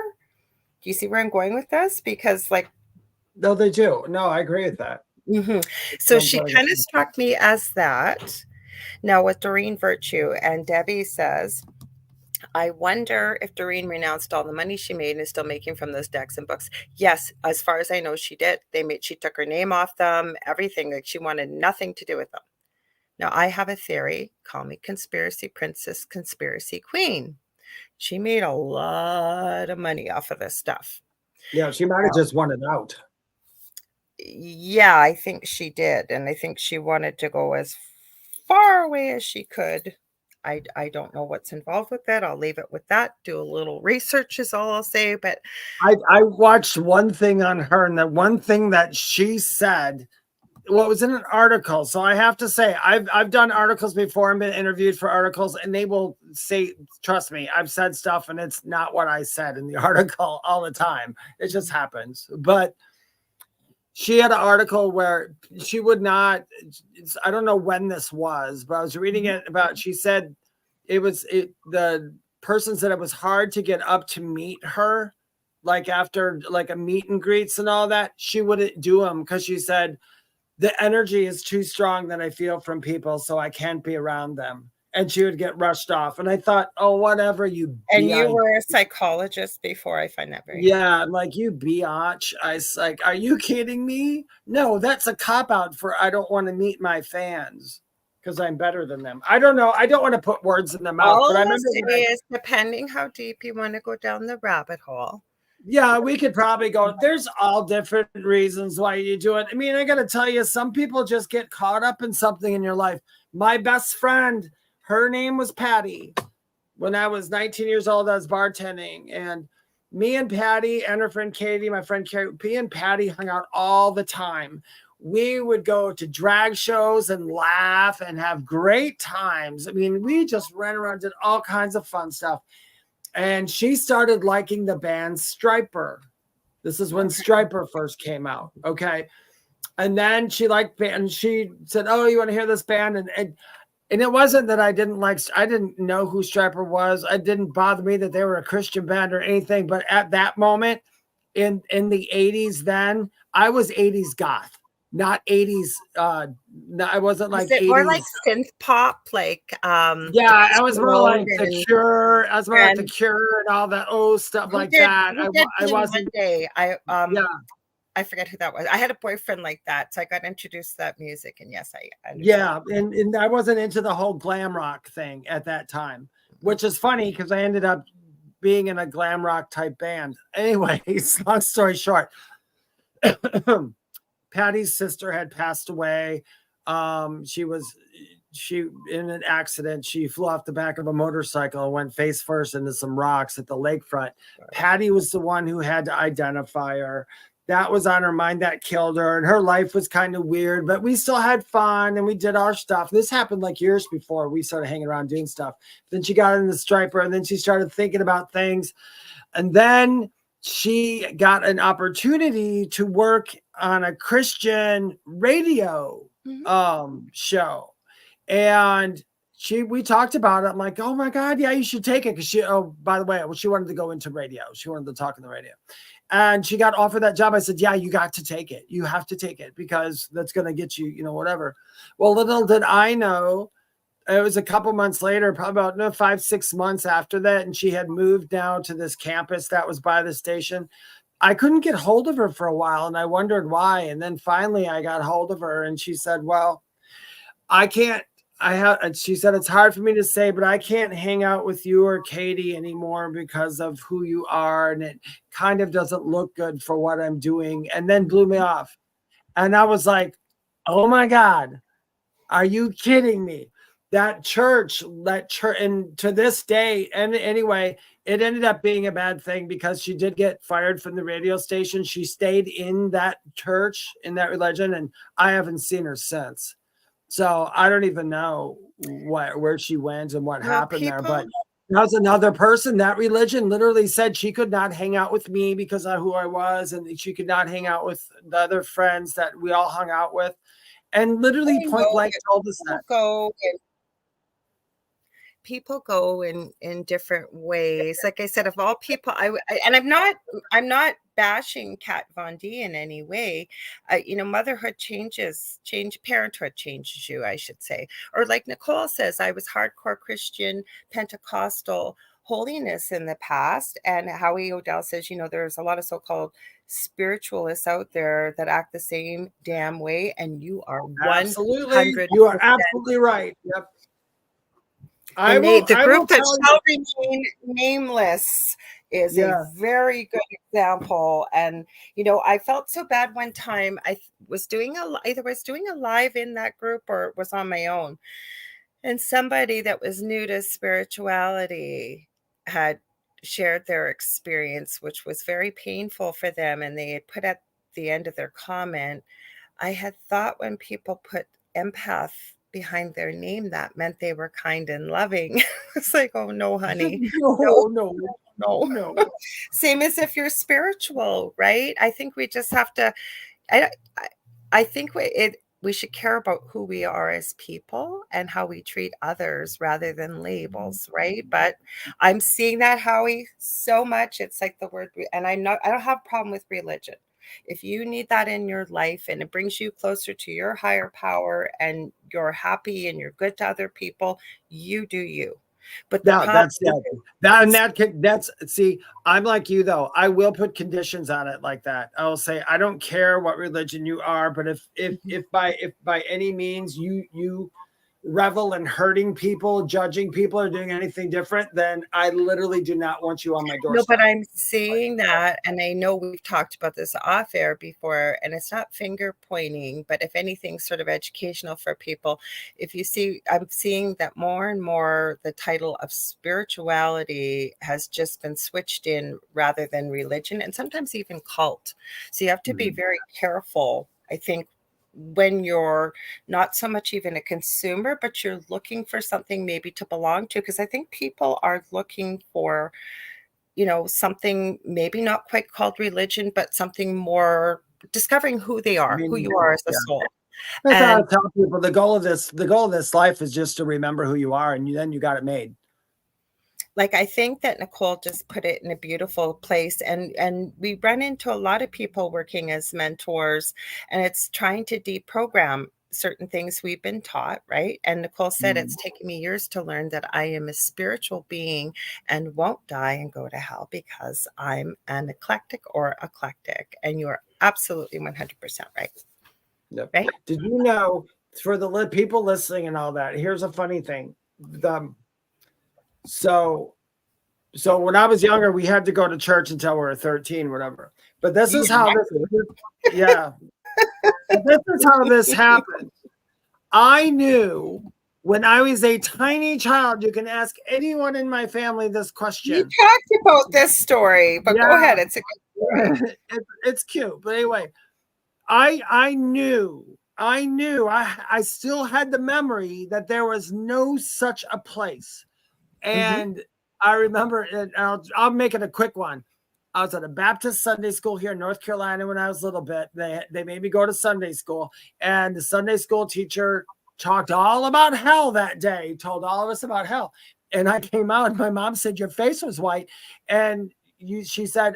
Do you see where I'm going with this? Because no, they do. No, I agree with that. Mm-hmm. So she kind of struck me as that. Now with Doreen Virtue, and Debbie says, I wonder if Doreen renounced all the money she made and is still making from those decks and books. Yes, as far as I know, she did. She took her name off them, everything. She wanted nothing to do with them. Now, I have a theory. Call me conspiracy princess, conspiracy queen. She made a lot of money off of this stuff. Yeah, she might have just wanted out. Yeah, I think she did. And I think she wanted to go as far away as she could. I don't know what's involved with that. I'll leave it with that. Do a little research is all I'll say. But I watched one thing on her, and the one thing that she said, well, it was in an article. So I have to say, I've done articles before and been interviewed for articles, and they will say, trust me, I've said stuff and it's not what I said in the article all the time. It just happens. But she had an article where she would not, I don't know when this was, but I was reading it about, she said the person said it was hard to get up to meet her, like after like a meet and greets and all that. She wouldn't do them because she said, the energy is too strong that I feel from people, so I can't be around them. And she would get rushed off. And I thought, oh, whatever, you. And you were a psychologist before. I find that very. Yeah, like, you biatch. I was like, are you kidding me? No, that's a cop out for I don't want to meet my fans because I'm better than them. I don't know. I don't want to put words in their mouth. All but I I'm saying is, depending how deep you want to go down the rabbit hole. Yeah, we could probably go. There's all different reasons why you do it. I mean, I got to tell you, some people just get caught up in something in your life. My best friend, her name was Patty. When I was 19 years old, I was bartending. And me and Patty and her friend Katie, my friend Carrie, me and Patty hung out all the time. We would go to drag shows and laugh and have great times. I mean, we just ran around, did all kinds of fun stuff. And she started liking the band Striper. This is when Striper first came out. Okay. And then she liked band, and she said, oh, you want to hear this band? And And it wasn't that I didn't know who Striper was. It didn't bother me that they were a Christian band or anything. But at that moment in the 80s, then I was 80s goth, not 80s. No, I wasn't Was like it 80s. more like synth pop, like Yeah, I was more like The and Cure. I was more like The and Cure and all that stuff like did that. who did I Blue wasn't. Monday? Yeah. I forget who that was. I had a boyfriend like that, so I got introduced to that music, and yes, I understand. Yeah, and I wasn't into the whole glam rock thing at that time, which is funny because I ended up being in a glam rock type band. Anyways, long story short, Patty's sister had passed away. She in an accident. She flew off the back of a motorcycle and went face first into some rocks at the lakefront. Patty was the one who had to identify her. That was on her mind. That killed her, and her life was kind of weird, but we still had fun and we did our stuff. This happened like years before we started hanging around doing stuff. Then she got in the Striper, and then she started thinking about things, and then she got an opportunity to work on a Christian radio show, and we talked about it. I'm like, oh my God, yeah, you should take it. Because by the way, she wanted to go into radio. She wanted to talk in the radio. And she got offered that job. I said, yeah, you got to take it. You have to take it because that's going to get you, whatever. Well, little did I know, it was a couple months later, probably about 5-6 months after that. And she had moved down to this campus that was by the station. I couldn't get hold of her for a while, and I wondered why. And then finally I got hold of her, and she said, well, she said, it's hard for me to say, but I can't hang out with you or Katie anymore because of who you are. And it kind of doesn't look good for what I'm doing. And then blew me off. And I was like, oh my God, are you kidding me? That church, and to this day, and anyway, it ended up being a bad thing because she did get fired from the radio station. She stayed in that church, in that religion, and I haven't seen her since. So I don't even know where she went and what happened there. But that was another person. That religion literally said she could not hang out with me because of who I was, and she could not hang out with the other friends that we all hung out with. And literally point blank told us that. People go in different ways. Like I said, of all people, and I'm not bashing Kat Von D in any way. Motherhood parenthood changes you, I should say. Or like Nicole says, I was hardcore Christian Pentecostal holiness in the past. And Howie O'Dell says, there's a lot of so-called spiritualists out there that act the same damn way, and you are 100%. You are absolutely right. Yep. The group that shall remain nameless is a very good example. And I felt so bad one time. I was doing either a live in that group or was on my own, and somebody that was new to spirituality had shared their experience, which was very painful for them. And they had put at the end of their comment, I had thought when people put empath behind their name, that meant they were kind and loving. It's like, oh no, honey. No. Same as if you're spiritual, right? I think we just have to, I think we should care about who we are as people and how we treat others rather than labels, right? But I'm seeing that, Howie, so much. It's like the word, and I don't have a problem with religion. If you need that in your life and it brings you closer to your higher power and you're happy and you're good to other people, you do you. But see, I'm like you though. I will put conditions on it like that. I will say, I don't care what religion you are, but if by any means you revel in hurting people, judging people, or doing anything different, then I literally do not want you on my doorstep. No, but I'm seeing that, and I know we've talked about this off air before, and it's not finger pointing, but if anything, sort of educational for people. I'm seeing that more and more the title of spirituality has just been switched in rather than religion, and sometimes even cult. So you have to be very careful, I think, when you're not so much even a consumer, but you're looking for something maybe to belong to. Because I think people are looking for, something maybe not quite called religion, but something more discovering who they are, who you are as a soul. That's how I And tell people the goal of this life is just to remember who you are, and then you got it made. like, I think that Nicole just put it in a beautiful place, and we run into a lot of people working as mentors, and it's trying to deprogram certain things we've been taught, right? And Nicole said, it's taken me years to learn that I am a spiritual being and won't die and go to hell because I'm an eclectic or eclectic. And you are absolutely 100% right. Yep. Right? Did you know, for the people listening and all that, here's a funny thing. So when I was younger, we had to go to church until we were 13, whatever. But this is how this happened. I knew when I was a tiny child, you can ask anyone in my family this question. You talked about this story, but go ahead. It's a good story. It's cute. But anyway, I knew, I still had the memory that there was no such a place. And I remember it, I'll make it a quick one. I was at a Baptist Sunday school here in North Carolina when I was a little bit. They made me go to Sunday school, and the Sunday school teacher talked all about hell that day, told all of us about hell. And I came out, and my mom said, your face was white. And she said,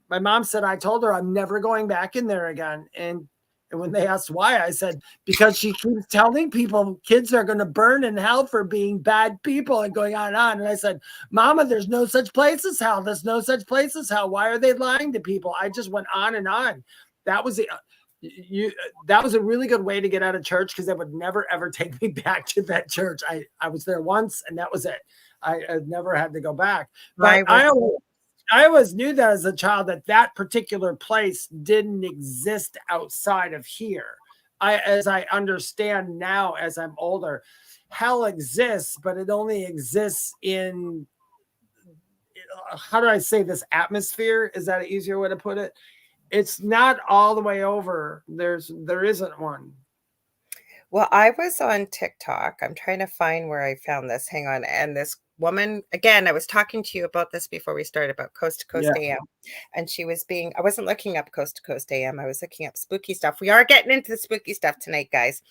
my mom said, I told her I'm never going back in there again. And when they asked why, I said, because she keeps telling people kids are going to burn in hell for being bad people and going on and on. And I said, Mama, there's no such place as hell. There's no such place as hell. Why are they lying to people? I just went on and on. That was that was a really good way to get out of church, because they would never, ever take me back to that church. I was there once and that was it. I never had to go back. But I always knew that as a child, that particular place didn't exist outside of here. As I understand now, as I'm older, hell exists, but it only exists in, how do I say this, atmosphere? Is that an easier way to put it? It's not all the way over. There isn't one. Well, I was on TikTok. I'm trying to find where I found this. Hang on. And this woman, again, I was talking to you about this before we started, about Coast to Coast AM. And she was I wasn't looking up Coast to Coast AM. I was looking up spooky stuff. We are getting into the spooky stuff tonight, guys.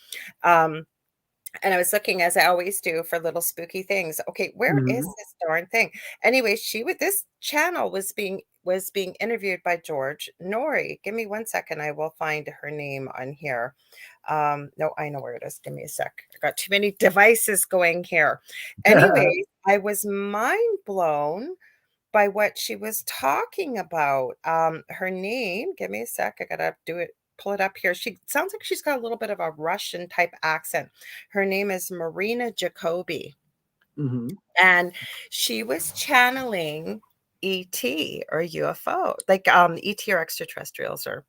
And I was looking, as I always do, for little spooky things. Okay, where is this darn thing? Anyway, this channel was being interviewed by George Norrie. Give me 1 second. I will find her name on here. No, I know where it is. Give me a sec. I got too many devices going here. Anyway, I was mind blown by what she was talking about. Her name, give me a sec. I gotta pull it up here. She sounds like she's got a little bit of a Russian type accent. Her name is Marina Jacobi. And she was channeling ET or UFO, like ET or extraterrestrials, or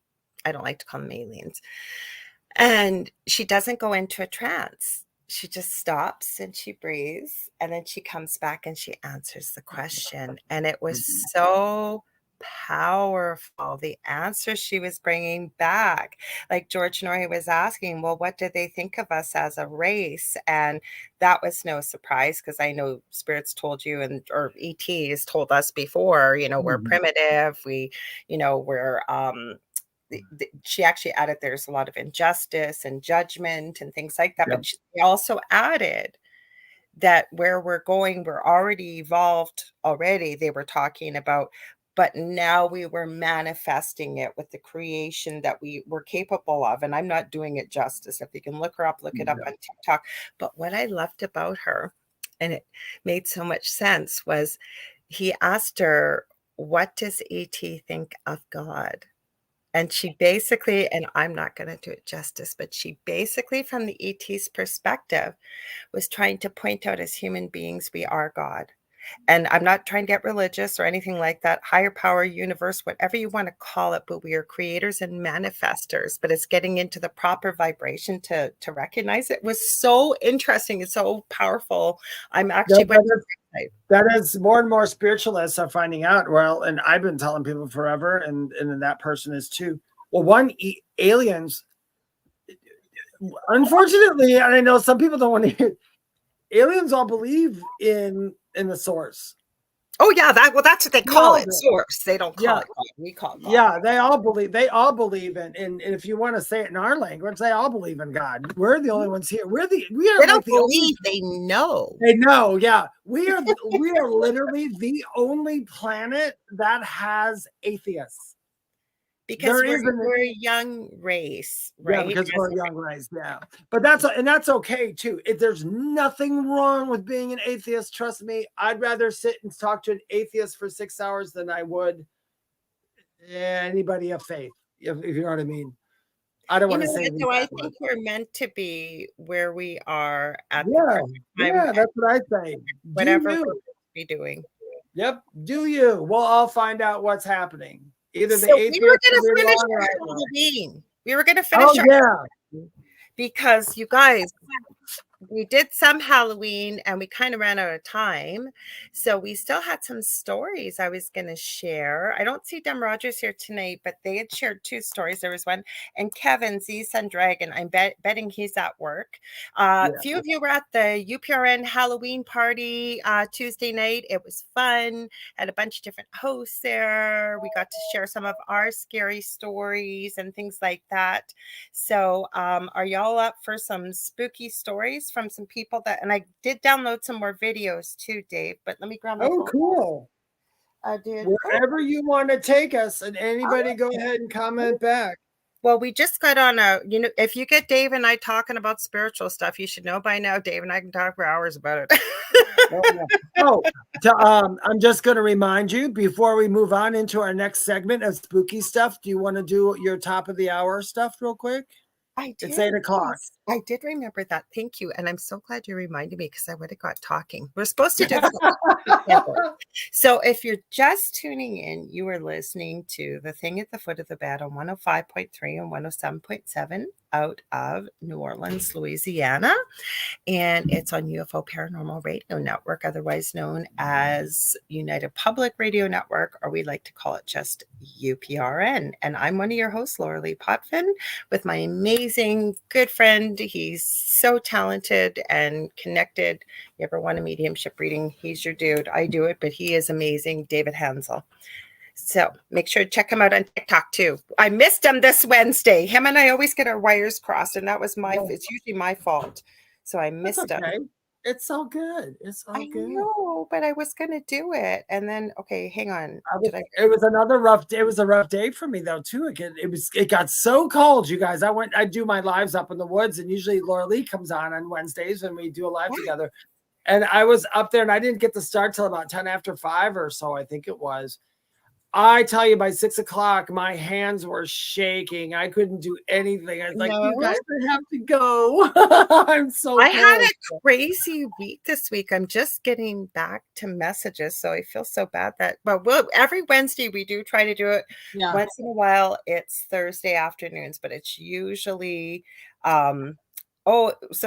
I don't like to call them aliens. And she doesn't go into a trance. She just stops and she breathes, and then she comes back and she answers the question. And it was so powerful, the answer she was bringing back. Like George Norrie was asking, well, what do they think of us as a race? And that was no surprise, because I know spirits told you, or ETs told us before, we're primitive. We're she actually added there's a lot of injustice and judgment and things like that. But she also added that where we're going, we're already evolved already. They were talking about, but now we were manifesting it with the creation that we were capable of. And I'm not doing it justice. If you can look her up, look it up on TikTok. But what I loved about her, and it made so much sense, was he asked her, what does ET think of God? And she basically, and I'm not going to do it justice, but she basically, from the ET's perspective, was trying to point out, as human beings, we are God. And I'm not trying to get religious or anything like that. Higher power, universe, whatever you want to call it, but we are creators and manifestors. But it's getting into the proper vibration to recognize it. It was so interesting. It's so powerful. I'm actually that is more and more spiritualists are finding out. Well, and I've been telling people forever, and that person is too. Well, aliens. Unfortunately, and I know some people don't want to hear. Aliens all believe in the source. Oh yeah, that's what they We call all it. do. Source. They don't call Yeah. it God. We call it God. Yeah, they all believe in, and if you want to say it in our language, they all believe in God. We're the only ones here. We They are like don't the only. believe, they know. They know, yeah. We are literally the only planet that has atheists. Because There isn't. we're a young race, Yeah, right? because we're a young race. Yeah, but that's okay too. There's nothing wrong with being an atheist. Trust me, I'd rather sit and talk to an atheist for 6 hours than I would anybody of faith. If you know what I mean. I don't You want know to say what, anything though? I bad words. think we're meant to be where we are at the Yeah, perfect time, yeah, that's what I say. Do whatever we're you? supposed to be doing. Yep. Do you? We'll all find out what's happening. Either the So we were atheists going will to be finish wrong or our I will. Halloween. We were going to Oh finish our yeah. because you guys, we did some Halloween and we kind of ran out of time. So we still had some stories I was going to share. I don't see Dem Rogers here tonight, but they had shared 2 stories. There was one, and Kevin, Z-Sun Dragon, I'm betting he's at work. A few of you were at the UPRN Halloween party Tuesday night. It was fun. Had a bunch of different hosts there. We got to share some of our scary stories and things like that. So are y'all up for some spooky stories from some people that, and I did download some more videos too, Dave, but let me grab my Oh, phone. cool. I did. Wherever you want to take us, and anybody go ahead and comment back. Well, we just got on if you get Dave and I talking about spiritual stuff, you should know by now, Dave and I can talk for hours about it. I'm just going to remind you before we move on into our next segment of spooky stuff. Do you want to do your top of the hour stuff real quick? I did. It's 8 o'clock. Yes, I did remember that. Thank you. And I'm so glad you reminded me because I would have got talking. We're supposed to do this. So if you're just tuning in, you are listening to The Thing at the Foot of the Bed on 105.3 and 107.7 out of New Orleans, Louisiana. And it's on UFO Paranormal Radio Network, otherwise known as United Public Radio Network, or we like to call it just UPRN. And I'm one of your hosts, Lorilei Potvin, with my amazing good friend. He's so talented and connected. You ever want a mediumship reading? He's your dude. I do it, but he is amazing, David Hanzel. So make sure to check him out on TikTok too. I missed him this Wednesday. Him and I always get our wires crossed, and that was it's usually my fault. So I missed him. It's all good. It's all good. I know, but I was gonna do it, and then hang on. It was another rough day. It was a rough day for me though too. It got so cold, you guys. I do my lives up in the woods, and usually Laura Lee comes on Wednesdays and we do a live together. And I was up there, and I didn't get to start till about 10 after 5 or so, I think it was. I tell you, by 6 o'clock, my hands were shaking. I couldn't do anything. I was like, you guys have to go. I had a crazy week this week. I'm just getting back to messages, so I feel so bad that, every Wednesday we do try to do it. Yeah. Once in a while, it's Thursday afternoons, but it's usually, so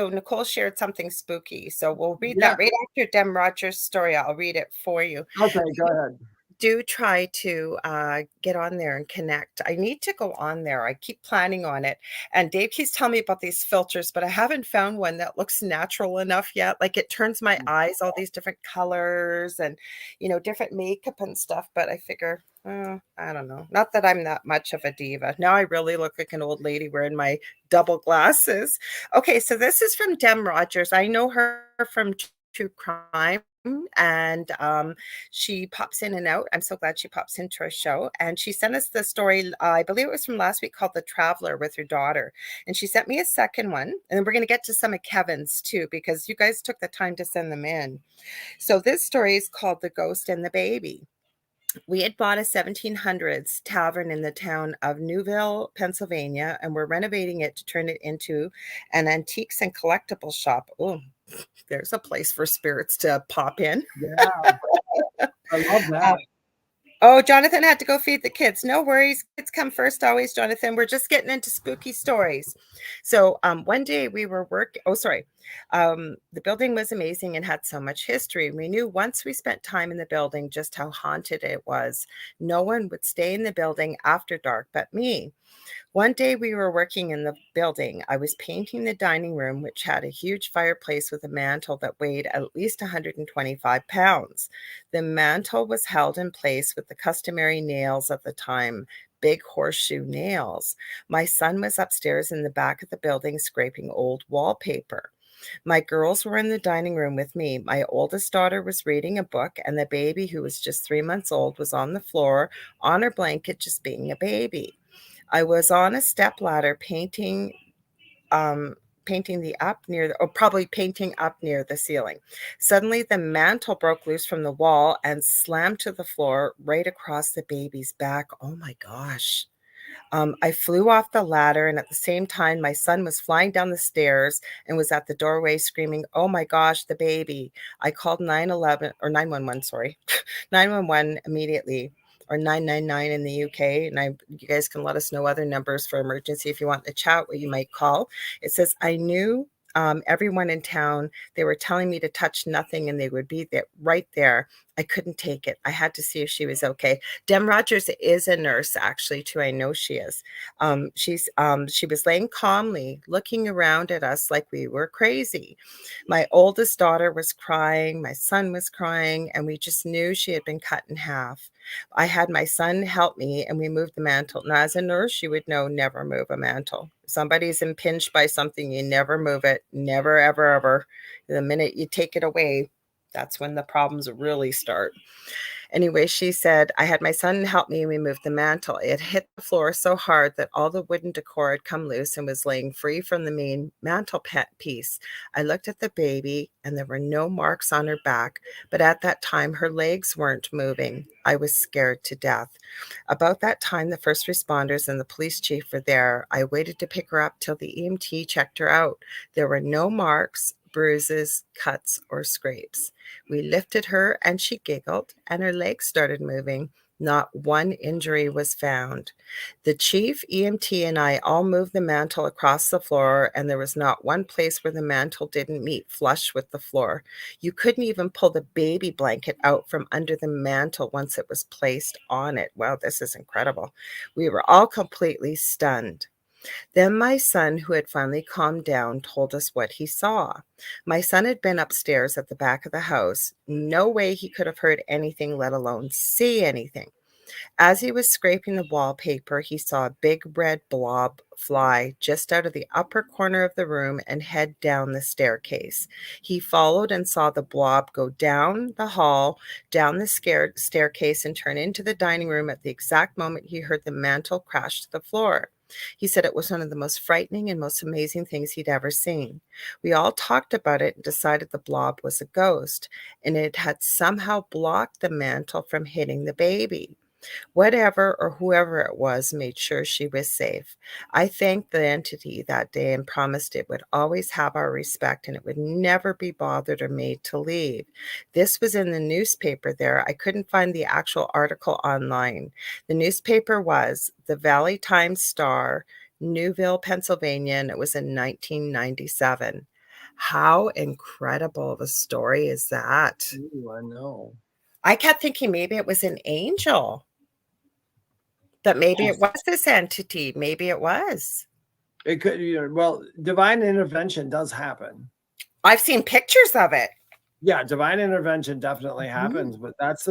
Nicole shared something spooky. So we'll read that right after Dem Rogers' story. I'll read it for you. Okay, go ahead. Do try to get on there and connect. I need to go on there. I keep planning on it. And Dave keeps telling me about these filters, but I haven't found one that looks natural enough yet. Like it turns my eyes all these different colors and, different makeup and stuff. But I figure, I don't know. Not that I'm that much of a diva. Now I really look like an old lady wearing my double glasses. Okay, so this is from Dem Rogers. I know her from True Crime. And she pops in and out. I'm so glad she pops into our show. And she sent us the story, I believe it was from last week, called The Traveler with her daughter. And she sent me a second one. And then we're going to get to some of Kevin's too, because you guys took the time to send them in. So this story is called The Ghost and the Baby. We had bought a 1700s tavern in the town of Newville, Pennsylvania, and we're renovating it to turn it into an antiques and collectibles shop. Oh, there's a place for spirits to pop in. Yeah, I love that. Jonathan had to go feed the kids. No worries. Kids come first always, Jonathan. We're just getting into spooky stories. So one day we were working. The building was amazing and had so much history. We knew once we spent time in the building just how haunted it was. No one would stay in the building after dark but me. One day we were working in the building. I was painting the dining room, which had a huge fireplace with a mantle that weighed at least 125 pounds. The mantle was held in place with the customary nails of the time, big horseshoe nails. My son was upstairs in the back of the building scraping old wallpaper. My girls were in the dining room with me. My oldest daughter was reading a book, and the baby, who was just 3 months old, was on the floor on her blanket, just being a baby. I was on a step ladder painting the up near or probably painting up near the ceiling. Suddenly the mantle broke loose from the wall and slammed to the floor right across the baby's back. Oh my gosh. I flew off the ladder, and at the same time, my son was flying down the stairs and was at the doorway screaming, "Oh my gosh, the baby." I called 911 or 911, sorry, 911 immediately, or 999 in the UK. And you guys can let us know other numbers for emergency if you want to chat, what you might call. It says, I knew everyone in town. They were telling me to touch nothing and they would be there, right there. I couldn't take it. I had to see if she was okay. Dem Rogers is a nurse, actually, too. I know she is. She was laying calmly, looking around at us like we were crazy. My oldest daughter was crying. My son was crying, and we just knew she had been cut in half. I had my son help me, and we moved the mantle. Now, as a nurse, you would know never move a mantle. If somebody's impinged by something, you never move it. Never, ever, ever. The minute you take it away, that's when the problems really start. Anyway, she said, I had my son help me and we moved the mantle. It hit the floor so hard that all the wooden decor had come loose and was laying free from the main mantle piece. I looked at the baby and there were no marks on her back, but at that time her legs weren't moving. I was scared to death. About that time, the first responders and the police chief were there. I waited to pick her up till the EMT checked her out. There were no marks, bruises, cuts, or scrapes. We lifted her and she giggled and her legs started moving. Not one injury was found. The chief, EMT, and I all moved the mantle across the floor, and there was not one place where the mantle didn't meet flush with the floor. You couldn't even pull the baby blanket out from under the mantle once it was placed on it. Wow, this is incredible. We were all completely stunned. Then my son, who had finally calmed down, told us what he saw. My son had been upstairs at the back of the house. No way he could have heard anything, let alone see anything. As he was scraping the wallpaper, he saw a big red blob fly just out of the upper corner of the room and head down the staircase. He followed and saw the blob go down the hall, down the staircase, and turn into the dining room at the exact moment he heard the mantle crash to the floor. He said it was one of the most frightening and most amazing things he'd ever seen. We all talked about it and decided the blob was a ghost, and it had somehow blocked the mantle from hitting the baby. Whatever or whoever it was made sure she was safe. I thanked the entity that day and promised it would always have our respect and it would never be bothered or made to leave. This was in the newspaper there. I couldn't find the actual article online. The newspaper was the Valley Times-Star, Newville, Pennsylvania, and it was in 1997. How incredible of a story is that? Ooh, I know. I kept thinking maybe it was an angel. That maybe it was this entity. Maybe it was. It could, well, divine intervention does happen. I've seen pictures of it. Yeah, divine intervention definitely happens, but that's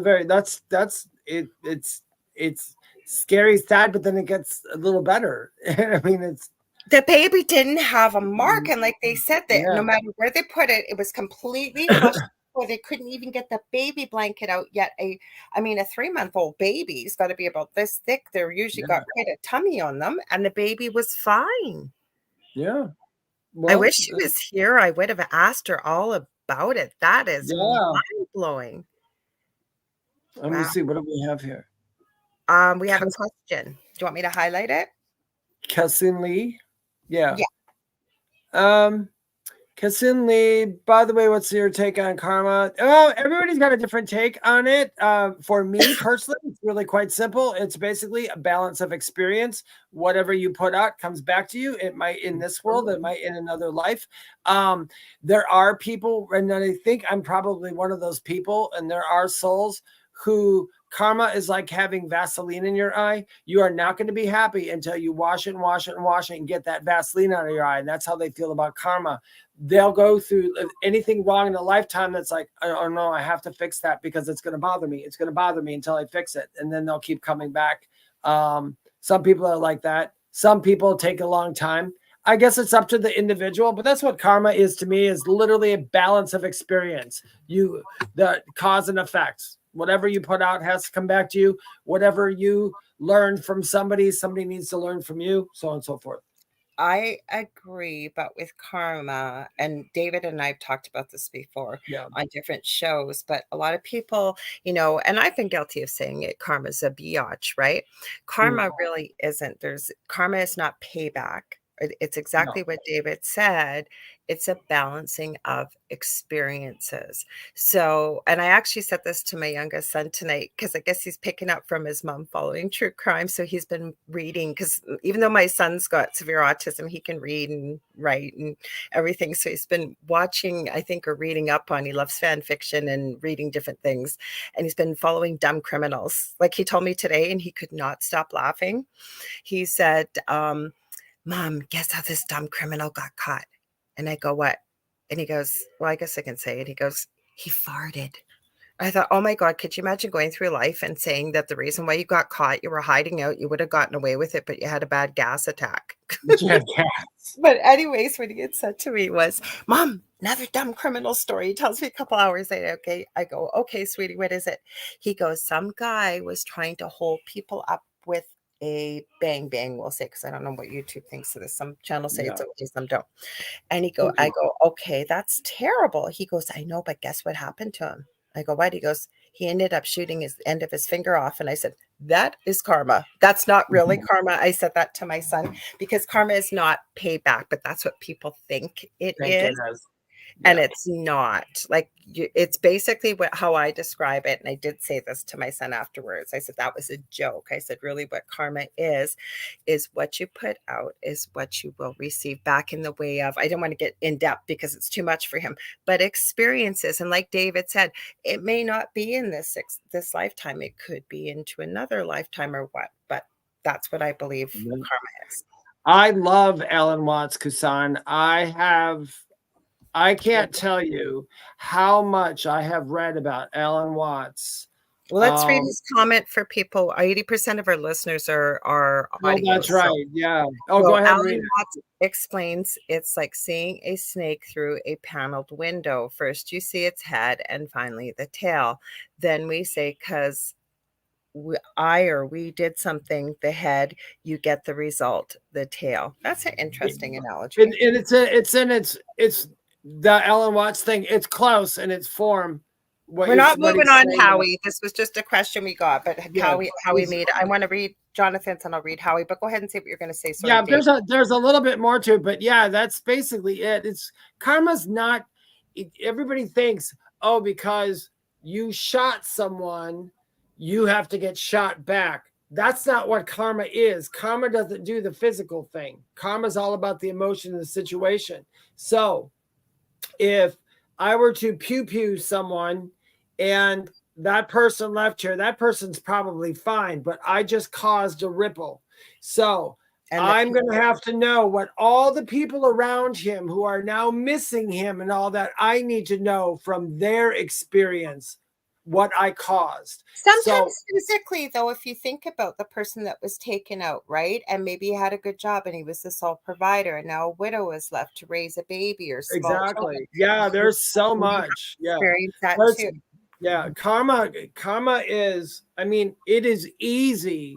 it. It's scary, sad, but then it gets a little better. I mean, it's the baby didn't have a mark, and like they said that no matter where they put it, it was completely flushed. Or they couldn't even get the baby blanket out yet. I mean, a 3-month-old baby's got to be about this thick. They're usually got quite a tummy on them, and the baby was fine. Yeah. Well, I wish she was here. I would have asked her all about it. That is mind-blowing. Let me see. What do we have here? We have a question. Do you want me to highlight it? Kessin Lee? Yeah. Kassin Lee, by the way, what's your take on karma? Oh, everybody's got a different take on it. For me personally, it's really quite simple. It's basically a balance of experience. Whatever you put out comes back to you. It might in this world, it might in another life. There are people, and I think I'm probably one of those people, and there are souls who karma is like having Vaseline in your eye. You are not going to be happy until you wash it and wash it and wash it and get that Vaseline out of your eye. And that's how they feel about karma. They'll go through anything wrong in a lifetime that's like, oh no, I have to fix that because it's going to bother me. It's going to bother me until I fix it. And then they'll keep coming back. Some people are like that. Some people take a long time. I guess it's up to the individual, but that's what karma is to me, is literally a balance of experience. The cause and effects. Whatever you put out has to come back to you. Whatever you learn from somebody needs to learn from you, so on and so forth. I agree, but with karma, and David and I have talked about this before on different shows, but a lot of people, and I've been guilty of saying it, karma's a biatch, right? Karma really isn't. Karma is not payback. It's exactly what David said. It's a balancing of experiences. So, and I actually said this to my youngest son tonight, because I guess he's picking up from his mom following true crime. So he's been reading, because even though my son's got severe autism, he can read and write and everything. So he's been watching, I think, or reading up on, he loves fan fiction and reading different things. And he's been following dumb criminals. Like he told me today, and he could not stop laughing. He said, Mom, guess how this dumb criminal got caught? And I go, what? And he goes, well, I guess I can say it. He goes, he farted. I thought, oh my God, could you imagine going through life and saying that the reason why you got caught, you were hiding out, you would have gotten away with it, but you had a bad gas attack. But anyways, what he had said to me was, Mom, another dumb criminal story. He tells me a couple hours later. Okay. I go, okay, sweetie, what is it? He goes, some guy was trying to hold people up with a bang, we'll say, because I don't know what YouTube thinks of this. Some channels say it's okay, some don't. And I go, okay, that's terrible. He goes, I know, but guess what happened to him? I go, what? He goes, he ended up shooting his end of his finger off. And I said, that is karma. That's not really karma. I said that to my son, because karma is not payback, but that's what people think it is. And it's not. Like, it's basically how I describe it. And I did say this to my son afterwards. I said, that was a joke. I said, really what karma is what you put out is what you will receive back, in the way of, I don't want to get in depth because it's too much for him, but experiences. And like David said, it may not be in this lifetime. It could be into another lifetime or what, but that's what I believe karma is. I love Alan Watts, Kusan. I can't tell you how much I have read about Alan Watts. Well, let's read his comment for people. 80% of our listeners are audio. That's right. Yeah. Oh, go ahead. Alan Watts explains it's like seeing a snake through a paneled window. First, you see its head, and finally the tail. Then we say, because we did something, the head, you get the result, the tail. That's an interesting analogy. And it's the Alan Watts thing. It's close in its form. We're not moving on, Howie. This was just a question we got, but Howie made it. I want to read Jonathan's and I'll read Howie, but go ahead and see what you're going to say. Sorry, there's a little bit more to it, but yeah, that's basically it. It's karma's not, everybody thinks, oh, because you shot someone, you have to get shot back. That's not what karma is. Karma doesn't do the physical thing. Karma is all about the emotion of the situation. So if I were to pew someone and that person left here, that person's probably fine, but I just caused a ripple. So I'm going to have to know what all the people around him who are now missing him and all that, I need to know from their experience what I caused. Sometimes physically, though, if you think about the person that was taken out, right? And maybe he had a good job and he was the sole provider, and now a widow is left to raise a baby or small children. Yeah, there's so much. Yeah. Experience that too. Yeah, karma is, I mean, it is easy.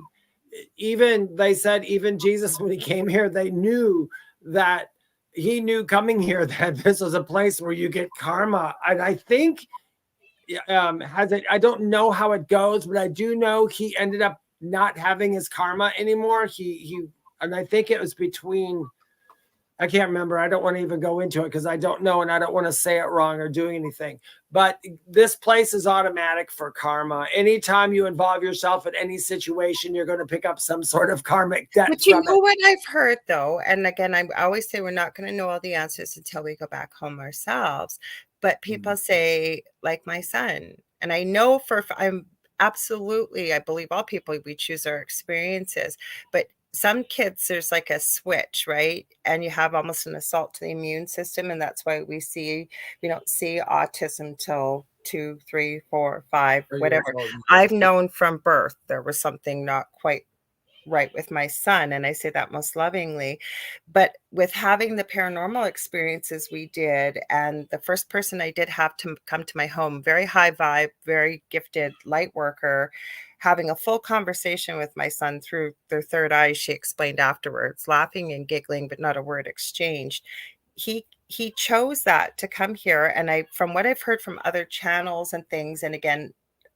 Even they said, even Jesus, when he came here, they knew that he knew coming here that this was a place where you get karma. And I think I don't know how it goes, but I do know he ended up not having his karma anymore. He and I think it was between I can't remember. I don't want to even go into it because I don't know and I don't want to say it wrong or do anything. But this place is automatic for karma. Anytime you involve yourself in any situation, you're going to pick up some sort of karmic debt. But you know what I've heard though, and again, I always say we're not going to know all the answers until we go back home ourselves. But people say, like my son, and I know I'm absolutely, I believe all people, we choose our experiences, but some kids, there's like a switch, right? And you have almost an assault to the immune system. And that's why we don't see autism till 2, 3, 4, 5, whatever. I've known from birth there was something not quite right with my son, and I say that most lovingly. But with having the paranormal experiences we did, and the first person I did have to come to my home, very high vibe, very gifted light worker, having a full conversation with my son through their third eye, she explained afterwards, laughing and giggling, but not a word exchanged. He chose that to come here. And from what I've heard from other channels and things, and again,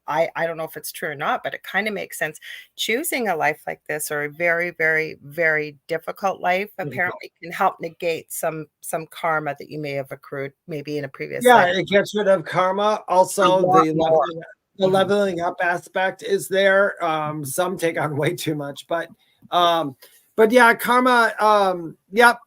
I don't know if it's true or not, but it kind of makes sense. Choosing a life like this, or a very, very, very difficult life, apparently can help negate some karma that you may have accrued maybe in a previous life. Yeah, it gets rid of karma. Also, the leveling up aspect is there. Some take on way too much, but yeah, karma. Yep.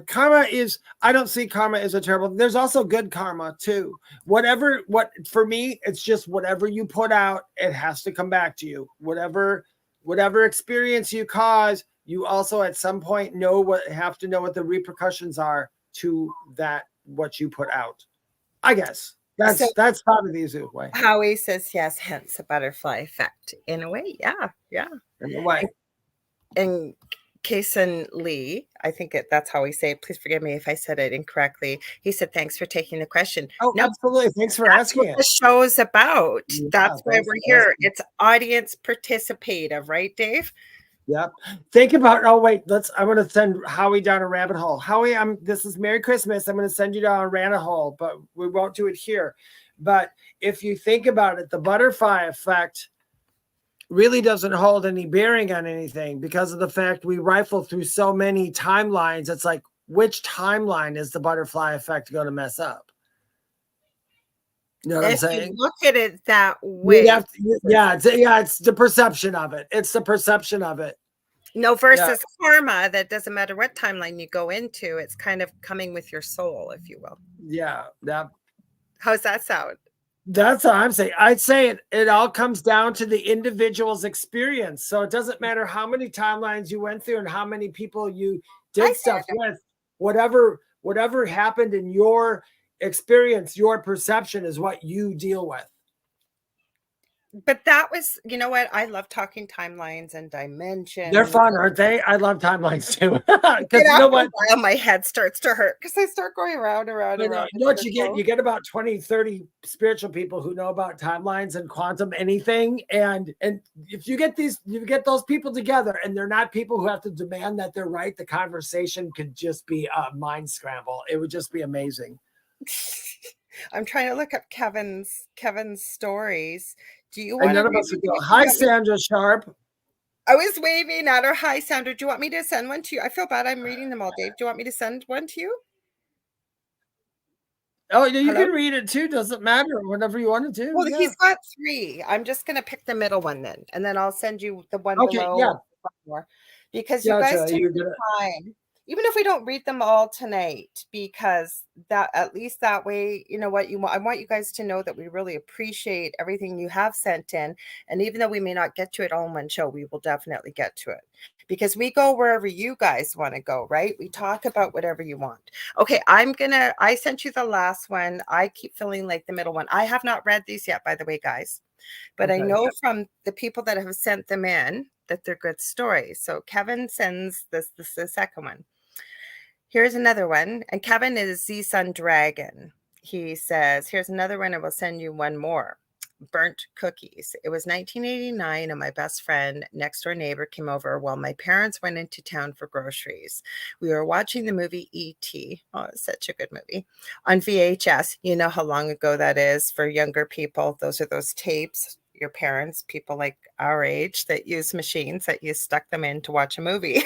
Karma is, I don't see karma as a terrible. There's also good karma too. For me, it's just whatever you put out, it has to come back to you. Whatever experience you cause, you also at some point have to know what the repercussions are to that, what you put out. I guess that's probably the easiest way. Howie says yes, hence the butterfly effect. In a way, yeah. In a way. And Kason Lee, I think that's how we say it. Please forgive me if I said it incorrectly. He said, thanks for taking the question. Oh, no, absolutely. Thanks for asking it. The show is about. Yeah, that's why we're here. It's audience participative, right, Dave? Yep. Think about, I want to send Howie down a rabbit hole. Howie, this is Merry Christmas. I'm going to send you down a rabbit hole, but we won't do it here. But if you think about it, the butterfly effect really doesn't hold any bearing on anything because of the fact we rifle through so many timelines. It's like, which timeline is the butterfly effect going to mess up? You know what I'm saying? You look at it that way. It's the perception of it. It's the perception of it. No, versus karma, that doesn't matter what timeline you go into. It's kind of coming with your soul, if you will. Yeah. How's that sound? That's what I'm saying. I'd say it all comes down to the individual's experience. So it doesn't matter how many timelines you went through and how many people you did stuff with. Whatever happened in your experience, your perception is what you deal with. But that was, you know what? I love talking timelines and dimensions. They're fun, aren't they? I love timelines too. Because you know what? My head starts to hurt because I start going around. You know what you get? You get about 20, 30 spiritual people who know about timelines and quantum anything. And if you get those people together and they're not people who have to demand that they're right, the conversation could just be a mind scramble. It would just be amazing. I'm trying to look up Kevin's stories. Do you want to? Hi, Sandra Sharp. I was waving at her. Hi, Sandra. Do you want me to send one to you? I feel bad. I'm reading them all, Dave. Do you want me to send one to you? Oh, you can read it too. Doesn't matter. Whatever you want to do. Well, he's got 3. I'm just going to pick the middle one then, and then I'll send you the one below. Yeah. Because you guys take the time. Even if we don't read them all tonight, because that at least that way, you know what I want you guys to know that we really appreciate everything you have sent in. And even though we may not get to it all in one show, we will definitely get to it because we go wherever you guys want to go, right? We talk about whatever you want. Okay, I sent you the last one. I keep feeling like the middle one. I have not read these yet, by the way, guys, but I know from the people that have sent them in that they're good stories. So Kevin sends the second one. Here's another one. And Kevin is Z-Sun Dragon. He says, here's another one. I will send you one more. Burnt cookies. It was 1989 and my best friend, next door neighbor, came over while my parents went into town for groceries. We were watching the movie E.T. Oh, it's such a good movie. On VHS. You know how long ago that is for younger people. Those are those tapes. Your parents, people like our age that use machines that you stuck them in to watch a movie.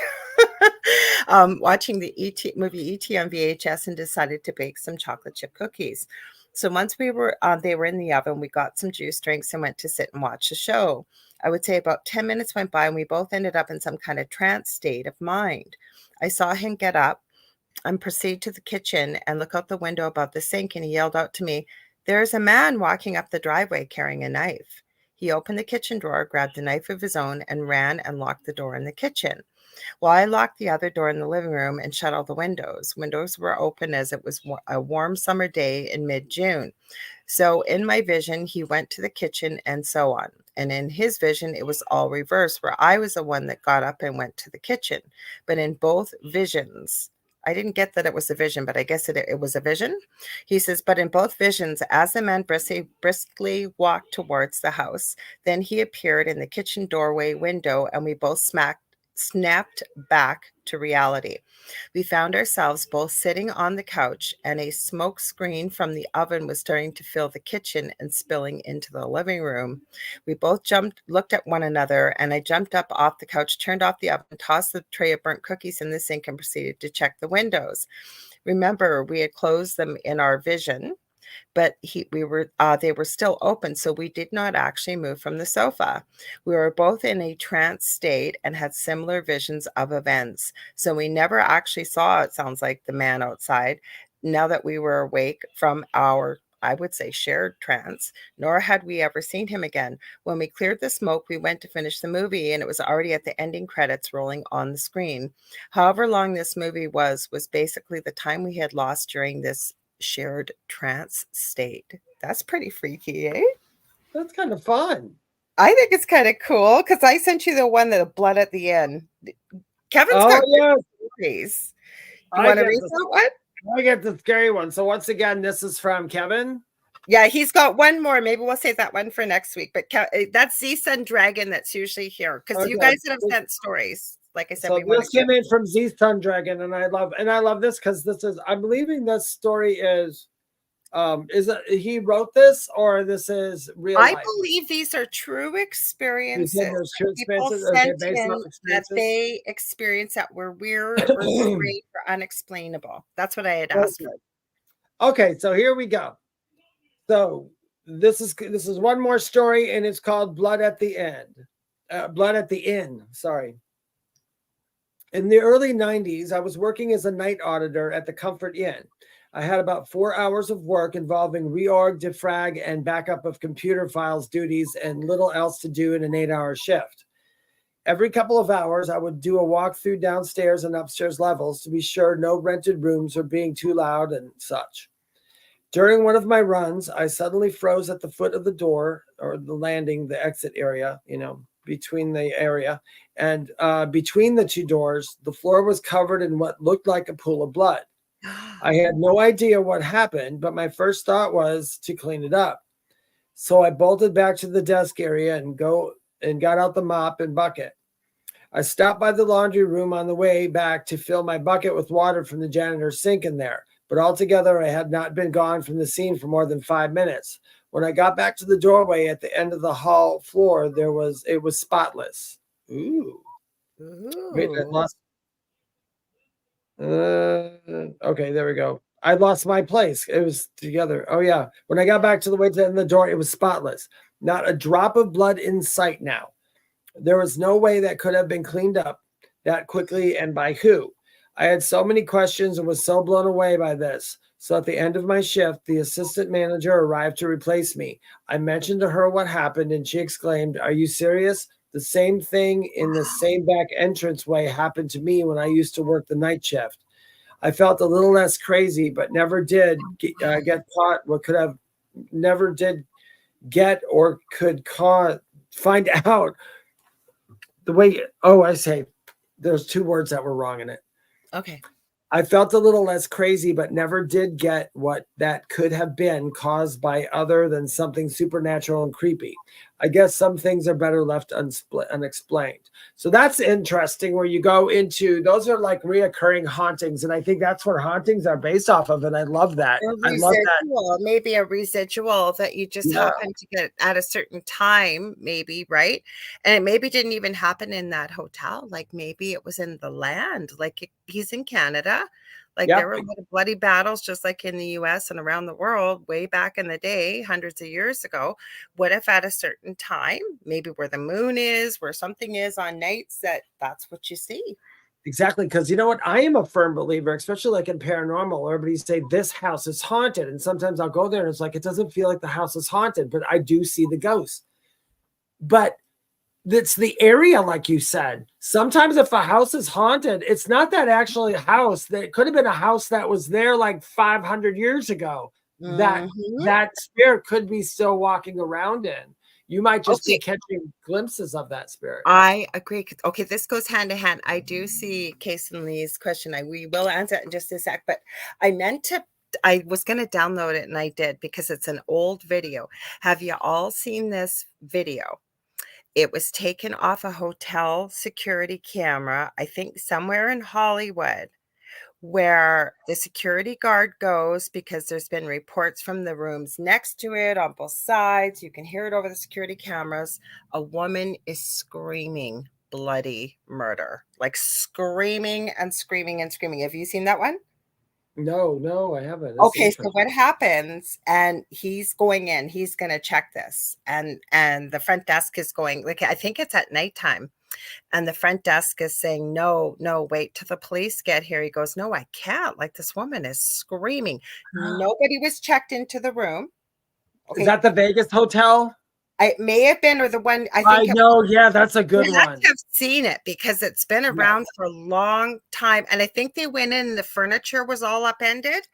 watching the movie ET on VHS and decided to bake some chocolate chip cookies. So once they were in the oven, we got some juice drinks and went to sit and watch the show. I would say about 10 minutes went by and we both ended up in some kind of trance state of mind. I saw him get up and proceed to the kitchen and look out the window above the sink, and he yelled out to me, "There's a man walking up the driveway carrying a knife." He opened the kitchen drawer, grabbed a knife of his own, and ran and locked the door in the kitchen. Well, I locked the other door in the living room and shut all the windows. Windows were open as it was a warm summer day in mid-June. So in my vision, he went to the kitchen and so on. And in his vision, it was all reversed, where I was the one that got up and went to the kitchen. But in both visions, I didn't get that it was a vision, but I guess it was a vision. He says, but in both visions, as the man briskly walked towards the house, then he appeared in the kitchen doorway window, and we both snapped back to reality. We found ourselves both sitting on the couch, and a smoke screen from the oven was starting to fill the kitchen and spilling into the living room. We both looked at one another, and I jumped up off the couch, turned off the oven, tossed the tray of burnt cookies in the sink, and proceeded to check the windows. Remember, we had closed them in our vision, but they were still open, so we did not actually move from the sofa. We were both in a trance state and had similar visions of events, so we never actually saw, it sounds like, the man outside now that we were awake from our, I would say, shared trance, nor had we ever seen him again. When we cleared the smoke, we went to finish the movie, and it was already at the ending credits rolling on the screen. However long this movie was basically the time we had lost during this shared trance state. That's pretty freaky, eh? That's kind of fun. I think it's kind of cool because I sent you the one that blood at the end. Kevin's got stories. You want to read that one? I get the scary one. So once again, this is from Kevin. Yeah, he's got one more. Maybe we'll save that one for next week. But that's Z-Sun Dragon that's usually here because you guys have sent stories. Like I said, so this came in from Z-Sun Dragon, and I love this because this is, I'm believing this story is he wrote this, or this is real life? I believe these are true experiences. True experiences that they experience that were weird or great or unexplainable. That's what I had asked for. Okay, so here we go. So this is one more story, and it's called Blood at the End. Blood at the Inn, sorry. In the early 90s, I was working as a night auditor at the Comfort Inn. I had about 4 hours of work involving reorg, defrag, and backup of computer files duties, and little else to do in an 8-hour shift. Every couple of hours, I would do a walkthrough downstairs and upstairs levels to be sure no rented rooms are being too loud and such. During one of my runs, I suddenly froze at the foot of the door, or the landing, the exit area, between the area, and between the two doors, the floor was covered in what looked like a pool of blood. I had no idea what happened, but my first thought was to clean it up. So I bolted back to the desk area and got out the mop and bucket. I stopped by the laundry room on the way back to fill my bucket with water from the janitor's sink in there, but altogether I had not been gone from the scene for more than 5 minutes. When I got back to the doorway at the end of the hall floor, it was spotless. Ooh. Wait, I lost. Okay, there we go. I lost my place. It was together. Oh yeah. When I got back to the way to the end of the door, it was spotless. Not a drop of blood in sight now. There was no way that could have been cleaned up that quickly, and by who. I had so many questions and was so blown away by this. So at the end of my shift, the assistant manager arrived to replace me. I mentioned to her what happened, and she exclaimed, "Are you serious? The same thing in the same back entranceway happened to me when I used to work the night shift." I felt a little less crazy, but never did get caught. Never did get or could find out the way. Oh, I say there's 2 words that were wrong in it. Okay. I felt a little less crazy, but never did get what that could have been caused by other than something supernatural and creepy. I guess some things are better left unexplained. So that's interesting, where you go into, those are like reoccurring hauntings. And I think that's what hauntings are based off of. And I love that. A I love that. residual, maybe a residual that you just Yeah. happen to get at a certain time, maybe, right? And it maybe didn't even happen in that hotel. Like maybe it was in the land. Like he's in Canada. Like there were a lot of bloody battles, just like in the US and around the world, way back in the day, hundreds of years ago. What if at a certain time, maybe where the moon is, where something is on nights, that's what you see? Exactly. Because you know what? I am a firm believer, especially like in paranormal. Everybody say this house is haunted. And sometimes I'll go there and it's like, it doesn't feel like the house is haunted, but I do see the ghost. But it's the area, like you said. Sometimes if a house is haunted, it's not that actually a house. That could have been a house that was there like 500 years ago. That spirit could be still walking around in. You might just be catching glimpses of that spirit. I agree. Okay, this goes hand in hand. I do see Kason Lee's question. We will answer it in just a sec, but I was going to download it and I did because it's an old video. Have you all seen this video? It was taken off a hotel security camera, I think somewhere in Hollywood, where the security guard goes because there's been reports from the rooms next to it on both sides. You can hear it over the security cameras. A woman is screaming bloody murder, like screaming and screaming and screaming. Have you seen that one? No, I haven't. Okay, so what happens, and he's going in, he's going to check this, and the front desk is going, like, I think it's at nighttime, and the front desk is saying, no, wait till the police get here. He goes, no, I can't. Like, this woman is screaming. Nobody was checked into the room. Okay. Is that the Vegas hotel? It may have been, or the one I know. Yeah, that's a good one. I have seen it because it's been around for a long time. And I think they went in and the furniture was all upended,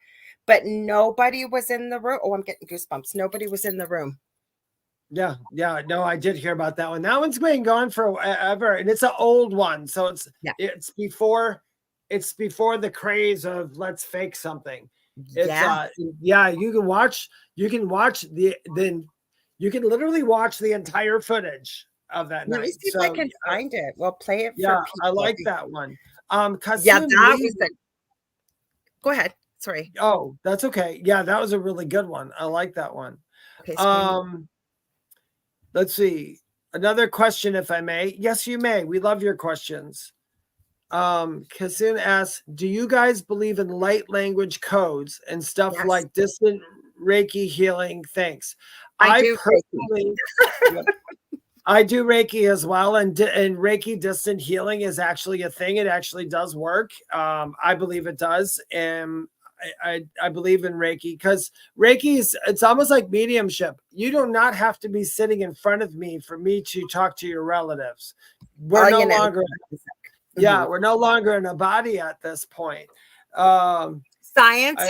but nobody was in the room. Oh, I'm getting goosebumps. Nobody was in the room. Yeah. No, I did hear about that one. That one's been going forever, and it's an old one. So it's before the craze of let's fake something. It's you can literally watch the entire footage of that night. Let me see if I can find it. We'll play it. Yeah, I like that one. Go ahead. Sorry. Oh, that's okay. Yeah, that was a really good one. I like that one. Okay. Let's see. Another question, if I may. Yes, you may. We love your questions. Kasun asks, do you guys believe in light language codes and stuff like distant Reiki healing? Thanks. I do Reiki as well, and Reiki distant healing is actually a thing. It actually does work. I believe it does, and I believe in Reiki because Reiki it's almost like mediumship. You do not have to be sitting in front of me for me to talk to your relatives. We're no longer in a body at this point. Science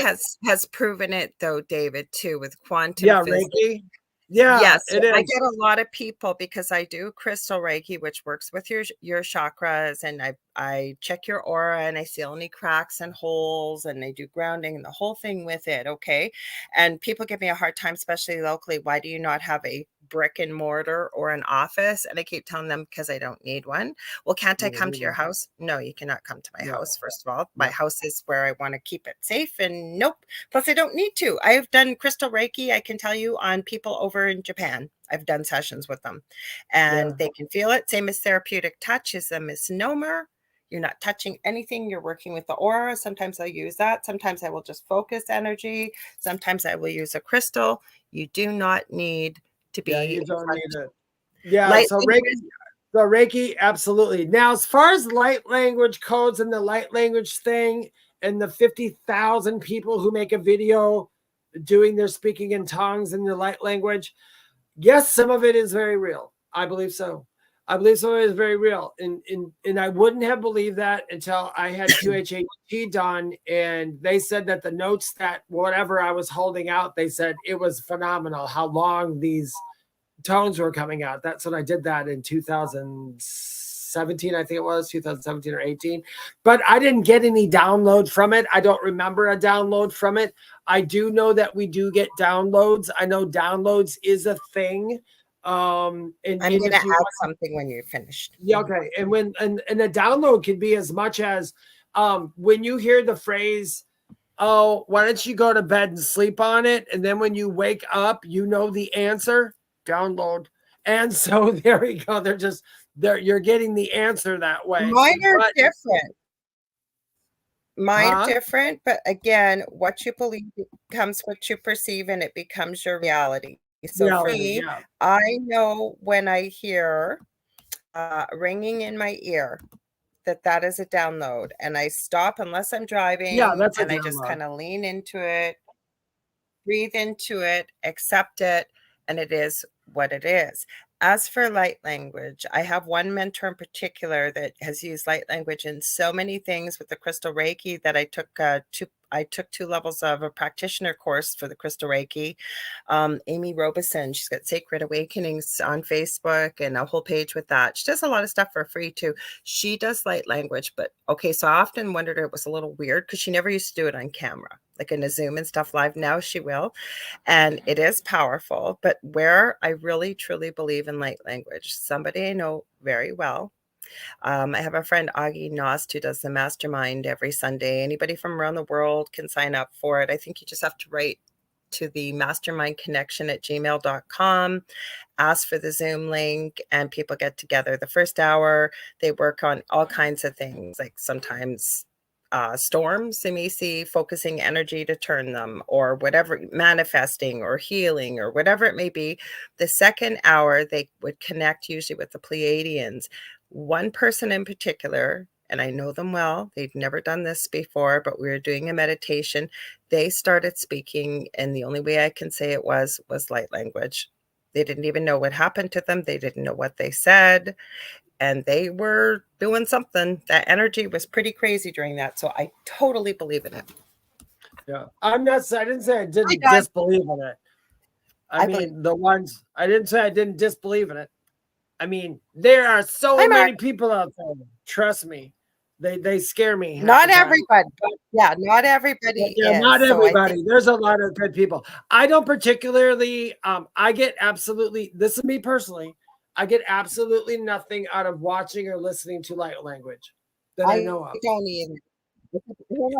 has proven it though, David, too, with quantum physics. Reiki. Yeah, yes, it is. I get a lot of people because I do crystal Reiki, which works with your chakras, and I check your aura and I see any cracks and holes, and I do grounding and the whole thing with it. Okay. And people give me a hard time, especially locally. Why do you not have a brick and mortar or an office? And I keep telling them because I don't need one. Well, can't I come to your house? No, you cannot come to my house. First of all, my house is where I want to keep it safe, and nope. Plus, I don't need to. I've done crystal Reiki, I can tell you, on people over in Japan. I've done sessions with them and they can feel it. Same as therapeutic touch is a misnomer. You're not touching anything. You're working with the aura. Sometimes I'll use that. Sometimes I will just focus energy. Sometimes I will use a crystal. You do not need to be. Yeah, you don't need it. Yeah, so Reiki, absolutely. Now, as far as light language codes and the light language thing and the 50,000 people who make a video doing their speaking in tongues in the light language, yes, some of it is very real. I believe so. I believe some of it is very real. And I wouldn't have believed that until I had QHHT done. And they said that the notes that whatever I was holding out, they said it was phenomenal how long these tones were coming out. That's when I did that in 2017, I think it was 2017 or 18. But I didn't get any download from it. I don't remember a download from it. I do know that we do get downloads. I know downloads is a thing. And I'm going to if you add something when you're finished. yeah, okay. And and the download can be as much as when you hear the phrase, "Oh, why don't you go to bed and sleep on it?" And then when you wake up, you know the answer. Download. And so there we go. You're getting the answer that way. Mine are But different. Mine are huh? different, but again, what you believe becomes what you perceive, and it becomes your reality. So for Reality, me, yeah. I know when I hear ringing in my ear that is a download, and I stop unless I'm Yeah, driving, that's a and I just download. kind of lean into it, breathe into it, accept it, and it is what it is. As for light language, I have one mentor in particular that has used light language in so many things with the crystal Reiki that I took 2 levels of a practitioner course for the crystal Reiki. Amy Robeson, she's got Sacred Awakenings on Facebook and a whole page with that. She does a lot of stuff for free too. She does light language, but okay, so I often wondered it was a little weird because she never used to do it on camera, like in a Zoom and stuff live. Now she will. And it is powerful. But where I really truly believe in light language, somebody I know very well. I have a friend, Augie Nost, who does the mastermind every Sunday. Anybody from around the world can sign up for it. I think you just have to write to the mastermindconnection@gmail.com, ask for the Zoom link, and people get together. The first hour, they work on all kinds of things, like sometimes storms they may see, focusing energy to turn them, or whatever, manifesting or healing or whatever it may be. The second hour, they would connect usually with the Pleiadians. One person in particular, and I know them well, they've never done this before, but we were doing a meditation. They started speaking, and the only way I can say it was light language. They didn't even know what happened to them. They didn't know what they said. And they were doing something. That energy was pretty crazy during that. So I totally believe in it. Yeah. I didn't say I Hi, didn't Don. disbelieve in it. I believe. I didn't say I didn't disbelieve in it. I mean, there are so Hi, Mark. many people out there. Trust me. They scare me half Not the time. everybody. Yeah, not everybody Yeah, is. not So I everybody. think There's a lot of good people. I don't particularly I get absolutely, this is me personally, I get absolutely nothing out of watching or listening to light language that I know of. don't either.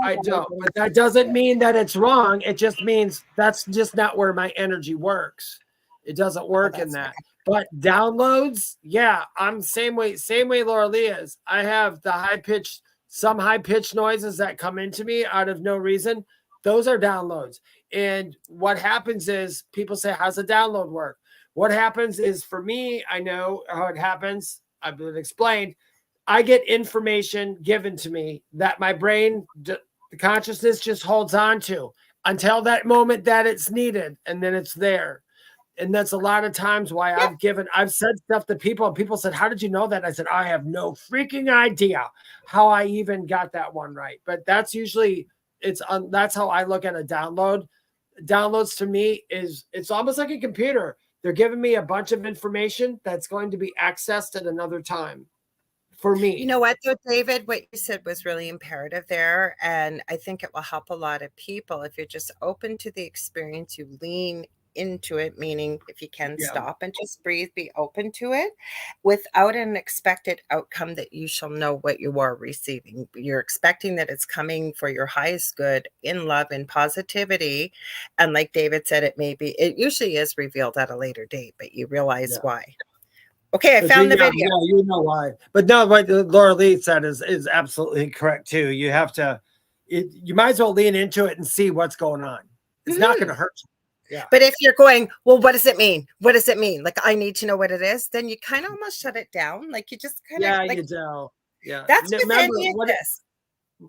I don't, but that doesn't mean that it's wrong. It just means that's just not where my energy works. It doesn't work in That's that. But downloads, yeah, I'm same way Lorilei is. I have some high pitched noises that come into me out of no reason. Those are downloads. And what happens is people say, how's a download work? What happens is, for me, I know how it happens. I've been explained. I get information given to me that my brain, the consciousness just holds on to until that moment that it's needed, and then it's there. And that's a lot of times why I've said stuff to people, and people said, how did you know that? I said, I have no freaking idea how I even got that one right. But that's usually, that's how I look at a download. Downloads to me it's almost like a computer. They're giving me a bunch of information that's going to be accessed at another time. For me. You know what, though, David, what you said was really imperative there. And I think it will help a lot of people if you're just open to the experience, you lean into it, meaning if you can stop and just breathe, be open to it without an expected outcome that you shall know what you are receiving. You're expecting that it's coming for your highest good in love and positivity. And like David said, it usually is revealed at a later date, but you realize why. Okay, I found the video. Yeah, you know why. But no, what Lorilei said is absolutely correct too. You have to, you might as well lean into it and see what's going on. It's not going to hurt you. Yeah. But if you're going, well, what does it mean? What does it mean? Like, I need to know what it is. Then you kind of almost shut it down. Like you just kind of, you do. Yeah. That's with Remember, any of this.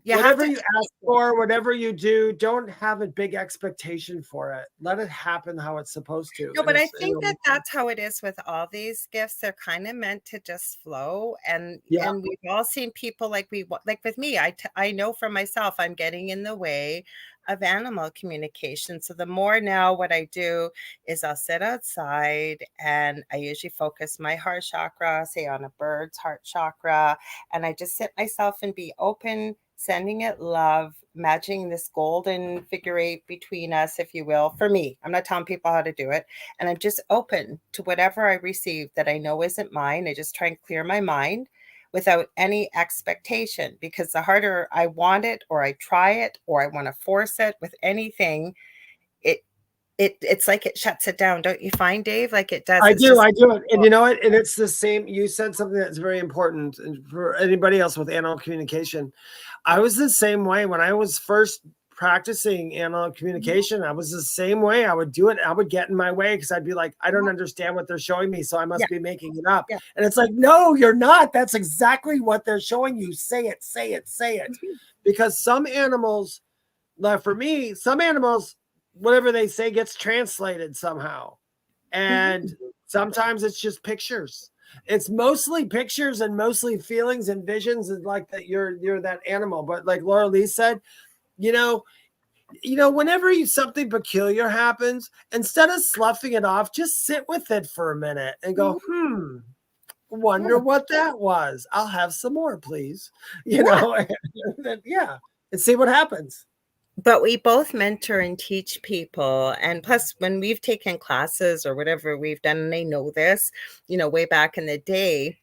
Whatever you ask for, whatever you do, don't have a big expectation for it. Let it happen how it's supposed to. No, but I think that's how it is with all these gifts. They're kind of meant to just flow. And we've all seen people like with me, I know for myself, I'm getting in the way of animal communication. So the more now what I do is I'll sit outside and I usually focus my heart chakra, say on a bird's heart chakra, and I just sit myself and be open, sending it love, imagining this golden figure eight between us, if you will. For me, I'm not telling people how to do it. And I'm just open to whatever I receive that I know isn't mine. I just try and clear my mind without any expectation, because the harder I want it, or I try it, or I want to force it with anything, it's like it shuts it down. Don't you find, Dave? Like it does. I It's do. just, I do it. And you know what? And it's the same. You said something that's very important for anybody else with animal communication. I was the same way when I was first practicing animal communication. I was the same way. I would do it. I would get in my way because I'd be like, I don't understand what they're showing me, so I must be making it up. Yeah. And it's like, no, you're not. That's exactly what they're showing you. Say it, say it, say it. Because some animals, like for me, some animals, whatever they say gets translated somehow. And sometimes it's just pictures. It's mostly pictures and mostly feelings and visions, and like that you're that animal. But like Lorilei said, you know, whenever something peculiar happens, instead of sloughing it off, just sit with it for a minute and go, wonder what that was. I'll have some more, please. And see what happens. But we both mentor and teach people. And plus, when we've taken classes or whatever we've done, and they know this, way back in the day,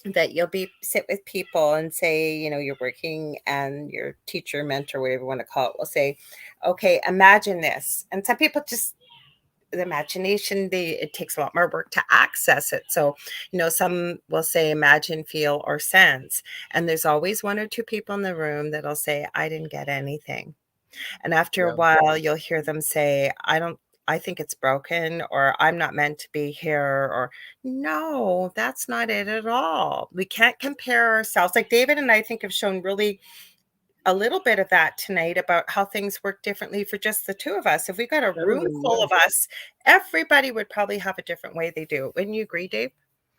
that you'll sit with people and say, you're working, and your teacher, mentor, whatever you want to call it, will say, okay, imagine this. And some people just, the imagination, it takes a lot more work to access it. So, some will say imagine, feel, or sense. And there's always one or two people in the room that'll say, I didn't get anything. And after a while, you'll hear them say, I think it's broken, or I'm not meant to be here, or no, that's not it at all. We can't compare ourselves. Like David and I think have shown really a little bit of that tonight about how things work differently for just the two of us. If we got a room full of us, everybody would probably have a different way they do it. Wouldn't you agree, Dave?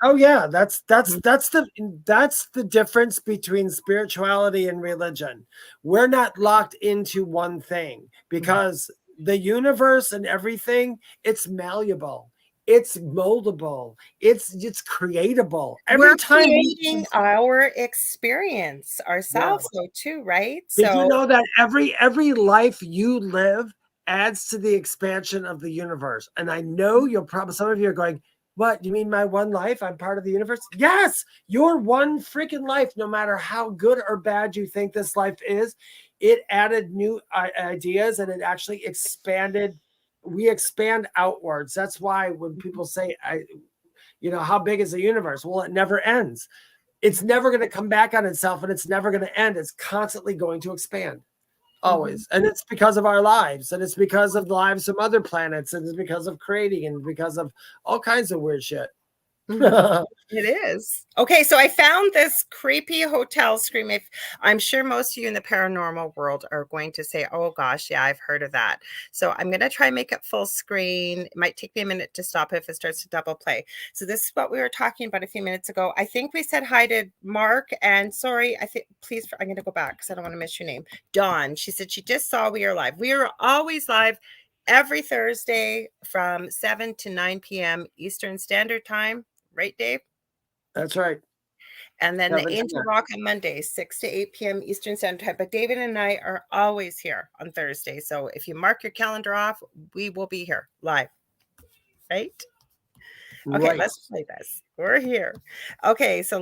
Oh yeah, that's the difference between spirituality and religion. We're not locked into one thing, because the universe and everything, it's malleable, it's moldable, it's creatable. We're creating our experience ourselves, though, too, right? Did you know that every life you live adds to the expansion of the universe? And I know some of you are going, what, you mean my one life? I'm part of the universe? Yes, your one freaking life, no matter how good or bad you think this life is, it added new ideas, and it actually expanded. We expand outwards. That's why when people say, how big is the universe? Well, it never ends. It's never going to come back on itself, and it's never going to end. It's constantly going to expand. Always. And it's because of our lives, and it's because of the lives of other planets, and it's because of creating, and because of all kinds of weird shit. It is. Okay, so I found this creepy hotel scream. I'm sure most of you in the paranormal world are going to say, oh gosh, yeah, I've heard of that. So I'm going to try and make it full screen. It might take me a minute to stop if it starts to double play. So this is what we were talking about a few minutes ago. I think we said hi to Mark, and sorry, I'm going to go back because I don't want to miss your name. Dawn, she said she just saw we are live. We are always live every Thursday from 7 to 9 p.m. Eastern Standard Time. Right, Dave? That's right. And then the Angel Rock on Monday, 6 to 8 p.m. Eastern Standard Time. But David and I are always here on Thursday. So if you mark your calendar off, we will be here live. Right? Okay, let's play this. We're here. Okay, so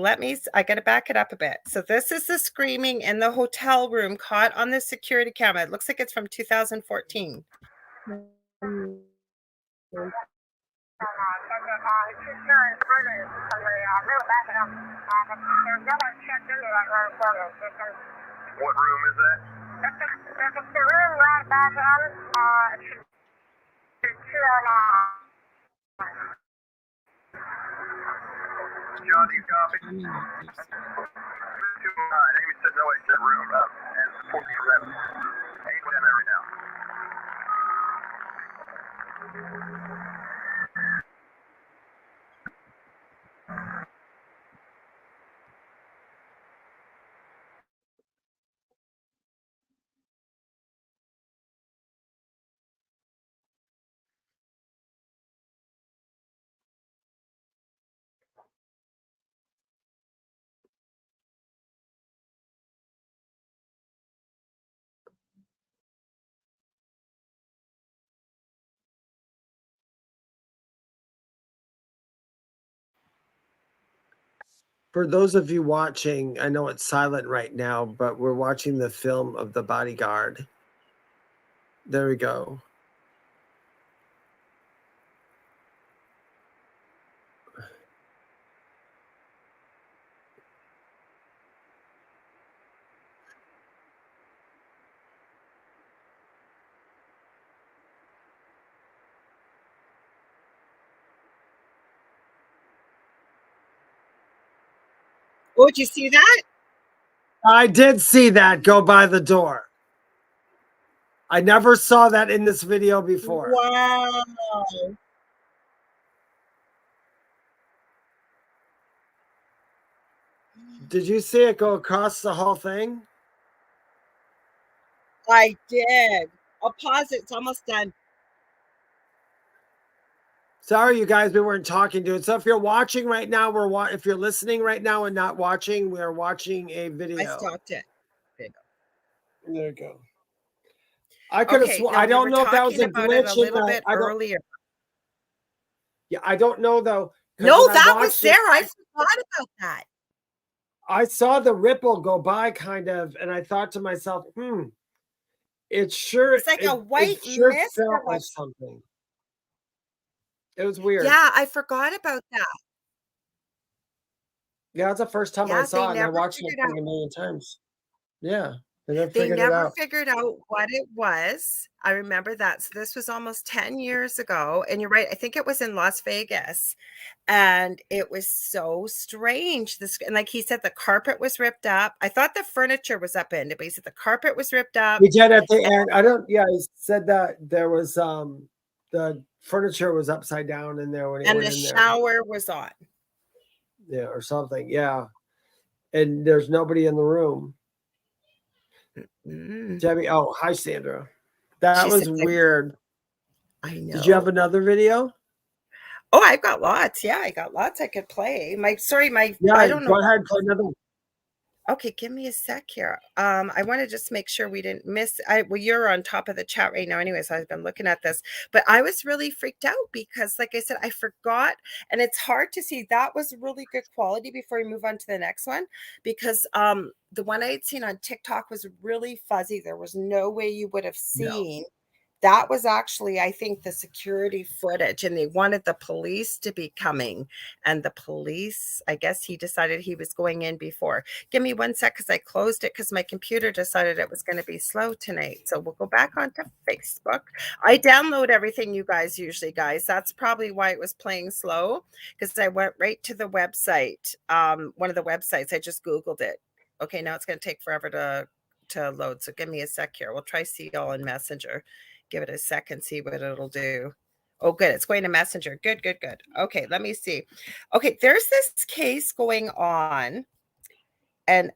I got to back it up a bit. So this is the screaming in the hotel room caught on the security camera. It looks like it's from 2014. What room is that? It's the room right back on 209. John, do you copy? 209. Amy said no exit room and 14 reps. Amy, in there right now. For those of you watching, I know it's silent right now, but we're watching the film of The Bodyguard. There we go. Oh, did you see that? I did see that go by the door. I never saw that in this video before. Wow. Did you see it go across the whole thing? I did. I'll pause it. It's almost done. Sorry, you guys, we weren't talking to it. So if you're watching right now, if you're listening right now and not watching, we're watching a video. I stopped it. There you go. I could have Okay, I we don't were know if that was talking a about it glitch a little bit I don't, earlier. yeah, I don't know though. No, that was there. I forgot about that. I saw the ripple go by kind of, and I thought to myself, it sure It's like a white sure mist felt or like what? something. It was weird. Yeah, I forgot about that. Yeah, it's the first time I Yeah, saw they it, and I never watched it figured out. a million times. Yeah, they never They figured it never out. figured out what it was. I remember that. So this was almost 10 years ago. And you're right. I think it was in Las Vegas. And it was so strange. And like he said, the carpet was ripped up. I thought the furniture was upended, but he said the carpet was ripped up. We did at the end. He said that there was the furniture was upside down in there when it And went the in there. shower was on. Yeah, or something. Yeah. And there's nobody in the room. Debbie, oh, hi, Sandra. That was weird. I know. Did you have another video? Oh, I've got lots. Yeah, I got lots I could play. I don't know. Go ahead, play another one. Okay, give me a sec here. I want to just make sure we didn't miss. Well, you're on top of the chat right now, anyway. So I've been looking at this, but I was really freaked out because, like I said, I forgot, and it's hard to see. That was really good quality. Before we move on to the next one, because the one I had seen on TikTok was really fuzzy. There was no way you would have seen. That was actually, I think, the security footage, and they wanted the police to be coming. And the police, I guess he decided he was going in before. Give me 1 sec because I closed it because my computer decided it was going to be slow tonight. So we'll go back onto Facebook. I download everything, you guys, usually, guys. That's probably why it was playing slow, because I went right to the website. One of the websites, I just Googled it. Okay, now it's going to take forever to load. So give me a sec here. We'll try see y'all in Messenger. Give it a second, see what it'll do. Oh, good. It's going to Messenger. Good, good, good. Okay, let me see. Okay, there's this case going on, and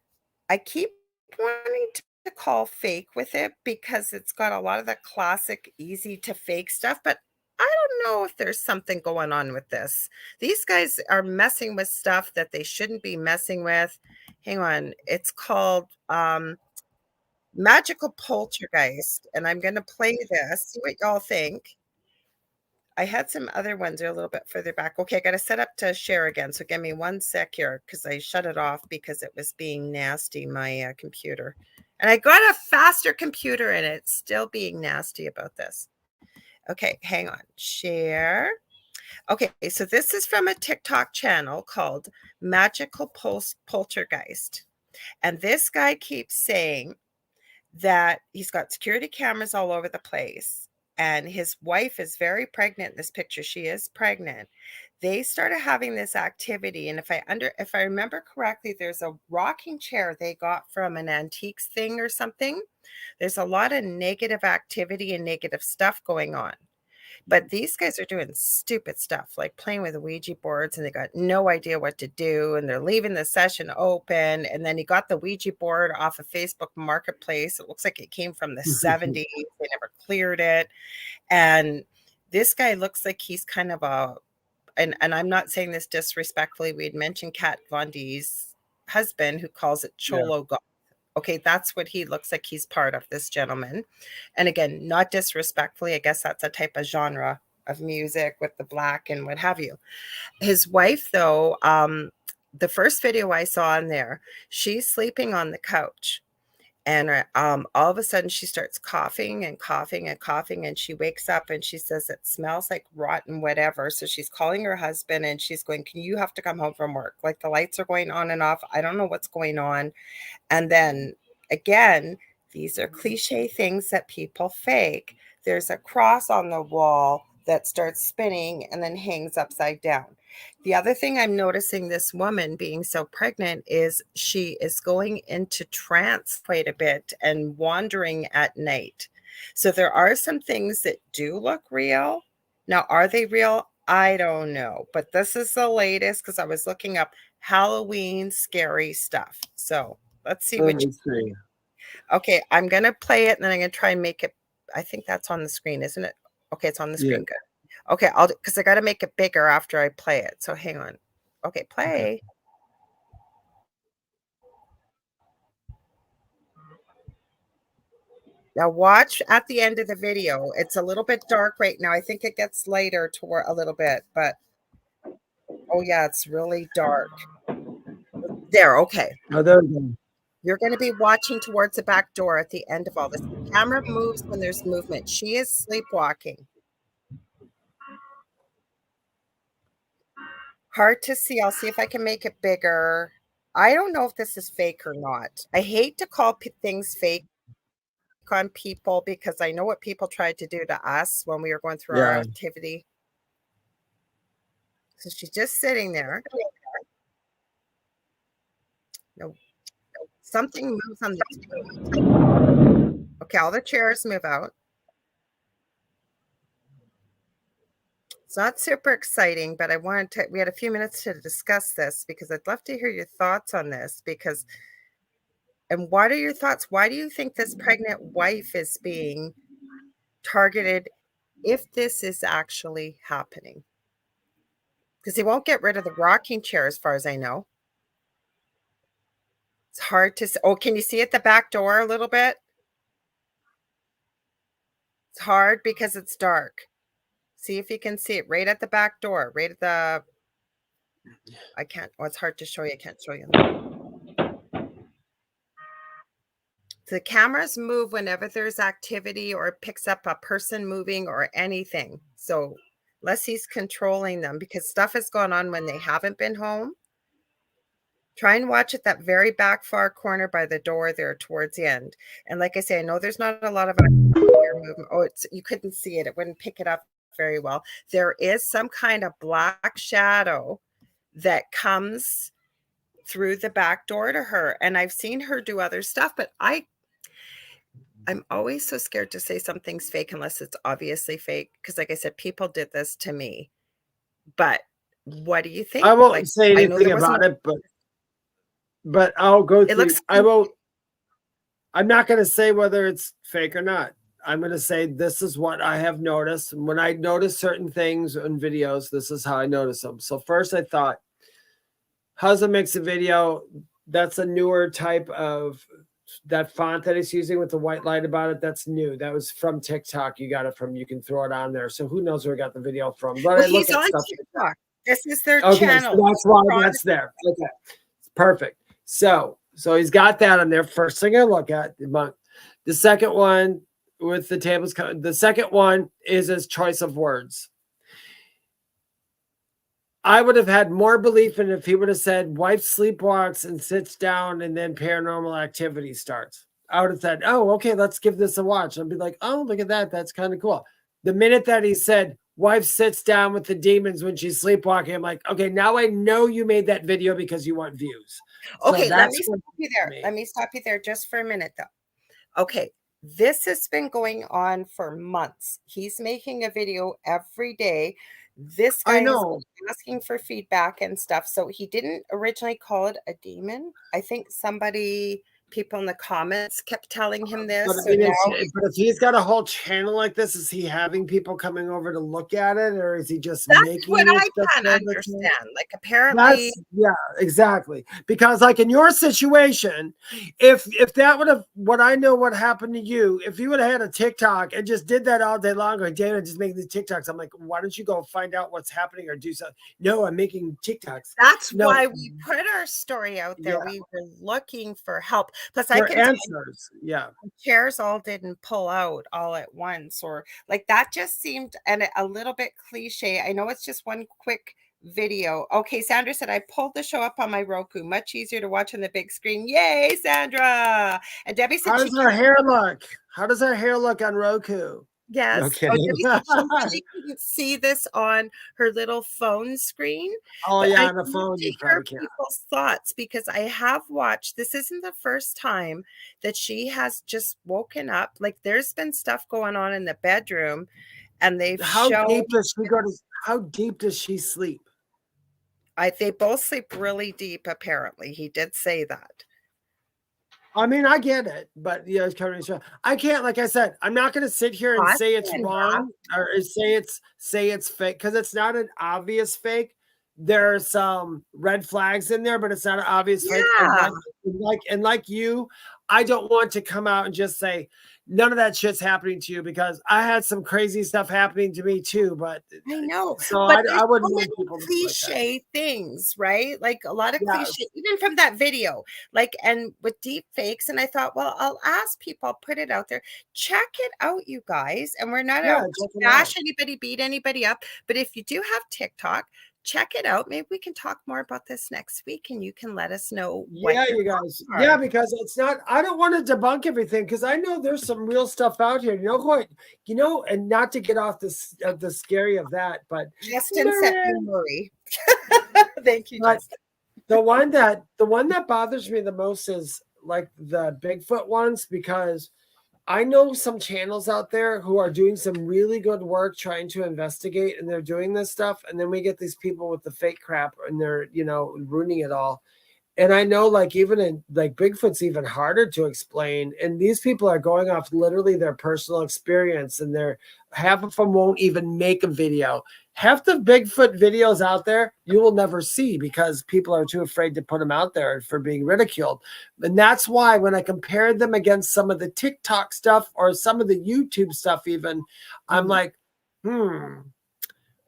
I keep wanting to call fake with it because it's got a lot of the classic easy to fake stuff, but I don't know if there's something going on with this. These guys are messing with stuff that they shouldn't be messing with. Hang on. It's called Magical Poltergeist, and I'm going to play this, see what y'all think. I had some other ones are a little bit further back. Okay, I got to set up to share again, so give me 1 sec here because I shut it off because it was being nasty, my computer. And I got a faster computer and it's still being nasty about this. Okay, hang on. Share. Okay, so this is from a TikTok channel called Magical Poltergeist. And this guy keeps saying that he's got security cameras all over the place, and his wife is very pregnant in this picture. She is pregnant. They started having this activity, and if I remember correctly, there's a rocking chair they got from an antiques thing or something. There's a lot of negative activity and negative stuff going on. But these guys are doing stupid stuff, like playing with the Ouija boards, and they got no idea what to do, and they're leaving the session open. And then he got the Ouija board off of Facebook Marketplace. It looks like it came from the 70s. They never cleared it. And this guy looks like he's kind of and I'm not saying this disrespectfully. We had mentioned Kat Von D's husband, who calls it Cholo God. Okay, that's what he looks like. He's part of, this gentleman. And again, not disrespectfully, I guess that's a type of genre of music with the black and what have you. His wife, though, the first video I saw in there, she's sleeping on the couch. And all of a sudden she starts coughing and coughing and coughing, and she wakes up and she says it smells like rotten whatever. So she's calling her husband and she's going, can you have to come home from work? Like the lights are going on and off. I don't know what's going on. And then again, these are cliche things that people fake. There's a cross on the wall that starts spinning and then hangs upside down. The other thing I'm noticing this woman being so pregnant is she is going into trance quite a bit and wandering at night. So there are some things that do look real. Now, are they real? I don't know. But this is the latest because I was looking up Halloween scary stuff. So let's see Let which. me see. Okay, I'm going to play it and then I'm going to try and make it. I think that's on the screen, isn't it? Okay, it's on the screen. Yeah. Good. Okay, I'll because I got to make it bigger after I play it. So hang on. Okay, play. Okay. Now watch at the end of the video. It's a little bit dark right now. I think it gets lighter toward a little bit, but oh yeah, it's really dark. There, okay. Oh, there we go. You're going to be watching towards the back door at the end of all this. The camera moves when there's movement. She is sleepwalking. Hard to see. I'll see if I can make it bigger. I don't know if this is fake or not. I hate to call things fake on people because I know what people tried to do to us when we were going through our Yeah. activity. So she's just sitting there. No, something moves on the. Okay, all the chairs move out. It's not super exciting, but I wanted to. We had a few minutes to discuss this because I'd love to hear your thoughts on this. Because, and what are your thoughts? Why do you think this pregnant wife is being targeted? If this is actually happening, because he won't get rid of the rocking chair, as far as I know. It's hard to see. Oh, can you see at the back door a little bit? It's hard because it's dark. See if you can see it right at the back door, right at the. I can't. Oh, it's hard to show you. I can't show you. The cameras move whenever there's activity or it picks up a person moving or anything. So unless he's controlling them, because stuff has gone on when they haven't been home. Try and watch at that very back far corner by the door there towards the end. And like I say, I know there's not a lot of movement. Oh, you couldn't see it. It wouldn't pick it up very well. There is some kind of black shadow that comes through the back door to her. And I've seen her do other stuff, but I'm always so scared to say something's fake unless it's obviously fake. Because like I said, people did this to me. But what do you think? I won't say anything about it, but I'll go through. I'm not going to say whether it's fake or not. I'm going to say this is what I have noticed. When I notice certain things in videos, this is how I notice them. So first I thought, husband makes a video. That's a newer type of that font that he's using with the white light about it. That's new. That was from TikTok. You got it from, you can throw it on there. So who knows where I got the video from. But well, I look he's at on stuff TikTok. like This is their okay, channel. So that's why that's there. Okay. Perfect. So he's got that on there. First thing I look at. The second one with the tables. The second one is his choice of words. I would have had more belief in if he would have said wife sleepwalks and sits down and then paranormal activity starts. I would have said, oh, okay, let's give this a watch. I'd be like, oh, look at that. That's kind of cool. The minute that he said wife sits down with the demons when she's sleepwalking, I'm like, okay, now I know you made that video because you want views. Okay, so let me stop you there. Let me stop you there just for a minute, though. Okay, this has been going on for months. He's making a video every day. This guy is asking for feedback and stuff. So he didn't originally call it a demon. I think somebody people in the comments kept telling him this. But I So mean, now but if he's got a whole channel like this, is he having people coming over to look at it, or is he just that's making what this I stuff can't for the channel? understand. Like apparently, That's exactly. Because like in your situation, if that would have what I know what happened to you, if you would have had a TikTok and just did that all day long, or David just making these TikToks, I'm like, why don't you go find out what's happening or do something? No, I'm making TikToks. that's No. why we put our story out there. Yeah. We were looking for help. Plus, I For can tell you, answers. Yeah. chairs all didn't pull out all at once, or like that just seemed and a little bit cliche. I know it's just one quick video. Okay, Sandra said I pulled the show up on my Roku. Much easier to watch on the big screen. Yay, Sandra! And Debbie said How she does our hair look? How does our hair look on Roku? yes. No Oh, kidding. Debbie said she couldn't see this on her little phone screen. Oh But yeah, I on the need phone to you hear probably can't. people's thoughts because I have watched. This isn't the first time that she has just woken up. Like there's been stuff going on in the bedroom, and they've How shown. deep does she go to? How deep does she sleep? They both sleep really deep. Apparently, he did say that. I mean, I get it, but yeah, it's kind of I can't. Like I said, I'm not going to sit here and say it's wrong or say it's fake because it's not an obvious fake. There's some red flags in there, but it's not an obvious fake. And like you, I don't want to come out and just say none of that shit's happening to you because I had some crazy stuff happening to me too. But I know, so but I wouldn't so want people to cliche things, right? Like a lot of Yes. cliche, even from that video, like and with deep fakes. And I thought, well, I'll ask people, I'll put it out there, check it out, you guys. And we're not out to bash anybody, beat anybody up. But if you do have TikTok, check it out. Maybe we can talk more about this next week, and you can let us know. Yeah, you guys. Yeah, because it's not. I don't want to debunk everything because I know there's some real stuff out here. You know what? You know, and not to get off this the scary of that, but Justin sent me Murray. Thank you, Justin. The one that bothers me the most is like the Bigfoot ones because I know some channels out there who are doing some really good work trying to investigate and they're doing this stuff. And then we get these people with the fake crap and they're, ruining it all. And I know like even in like Bigfoot's even harder to explain. And these people are going off literally their personal experience and half of them won't even make a video. Half the Bigfoot videos out there, you will never see because people are too afraid to put them out there for being ridiculed. And that's why when I compared them against some of the TikTok stuff or some of the YouTube stuff even, I'm like,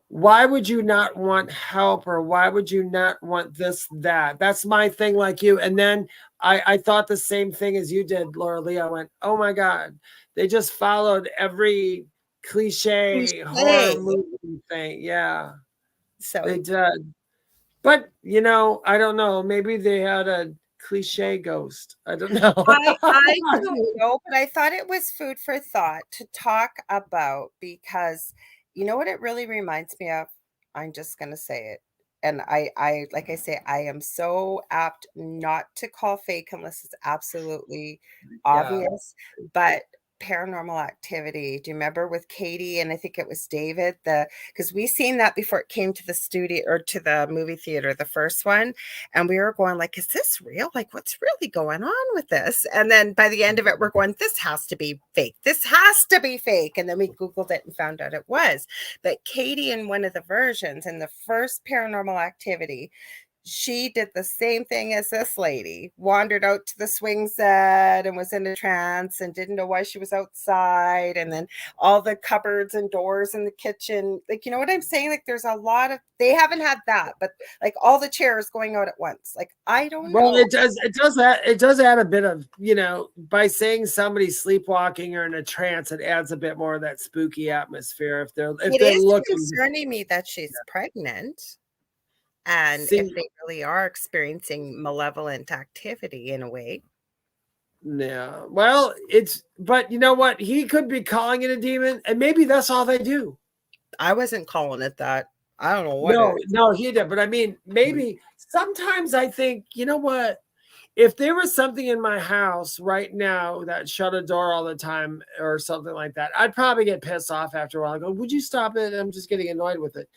why would you not want help or why would you not want this, that? That's my thing like you. And then I thought the same thing as you did, Lorilei. I went, oh my God, they just followed every cliche horror movie thing. Yeah. So they did. But, I don't know. Maybe they had a cliche ghost. I don't know. I don't know, but I thought it was food for thought to talk about because you know what it really reminds me of? I'm just going to say it. And I, like I say, I am so apt not to call fake unless it's absolutely obvious, but Paranormal Activity. Do you remember with Katie and I think it was David? Because we seen that before it came to the studio or to the movie theater, the first one, and we were going like, "Is this real? Like, what's really going on with this?" And then by the end of it, we're going, "This has to be fake. This has to be fake." And then we Googled it and found out it was. But Katie, in one of the versions, in the first Paranormal Activity, she did the same thing as this lady, wandered out to the swing set and was in a trance and didn't know why she was outside. And then all the cupboards and doors in the kitchen, like, you know what I'm saying? Like there's a lot of, they haven't had that, but like all the chairs going out at once. Like, I don't know. Well, it does add a bit of, by saying somebody's sleepwalking or in a trance, it adds a bit more of that spooky atmosphere. If they're looking, concerning me that she's pregnant. And if they really are experiencing malevolent activity in a way. Yeah. Well, but you know what? He could be calling it a demon, and maybe that's all they do. I wasn't calling it that. I don't know what. No, he did. But I mean, maybe sometimes I think, you know what? If there was something in my house right now that shut a door all the time or something like that, I'd probably get pissed off after a while. I go, would you stop it? I'm just getting annoyed with it.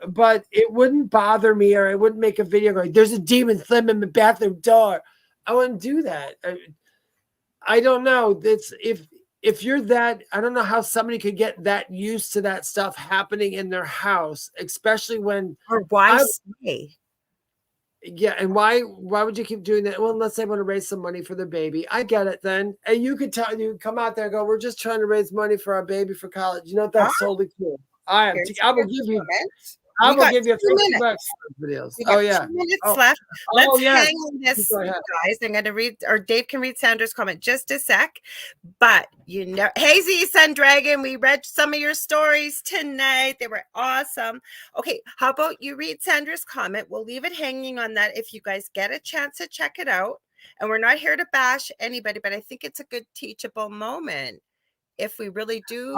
But it wouldn't bother me or I wouldn't make a video going, there's a demon slamming the bathroom door. I wouldn't do that. I don't know. It's if you're that, I don't know how somebody could get that used to that stuff happening in their house, especially when Or why stay? yeah, and why would you keep doing that? Well, unless they want to raise some money for their baby. I get it then. And you could come out there and go, we're just trying to raise money for our baby for college. You know, that's totally cool. I will give you I will give you 50 bucks for those videos. Oh, yeah. 2 minutes left. Let's hang on this, guys. I'm going to read, or Dave can read Sandra's comment just a sec. But you know, Hazy Sun Dragon, we read some of your stories tonight. They were awesome. Okay, how about you read Sandra's comment? We'll leave it hanging on that if you guys get a chance to check it out. And we're not here to bash anybody, but I think it's a good teachable moment. If we really do,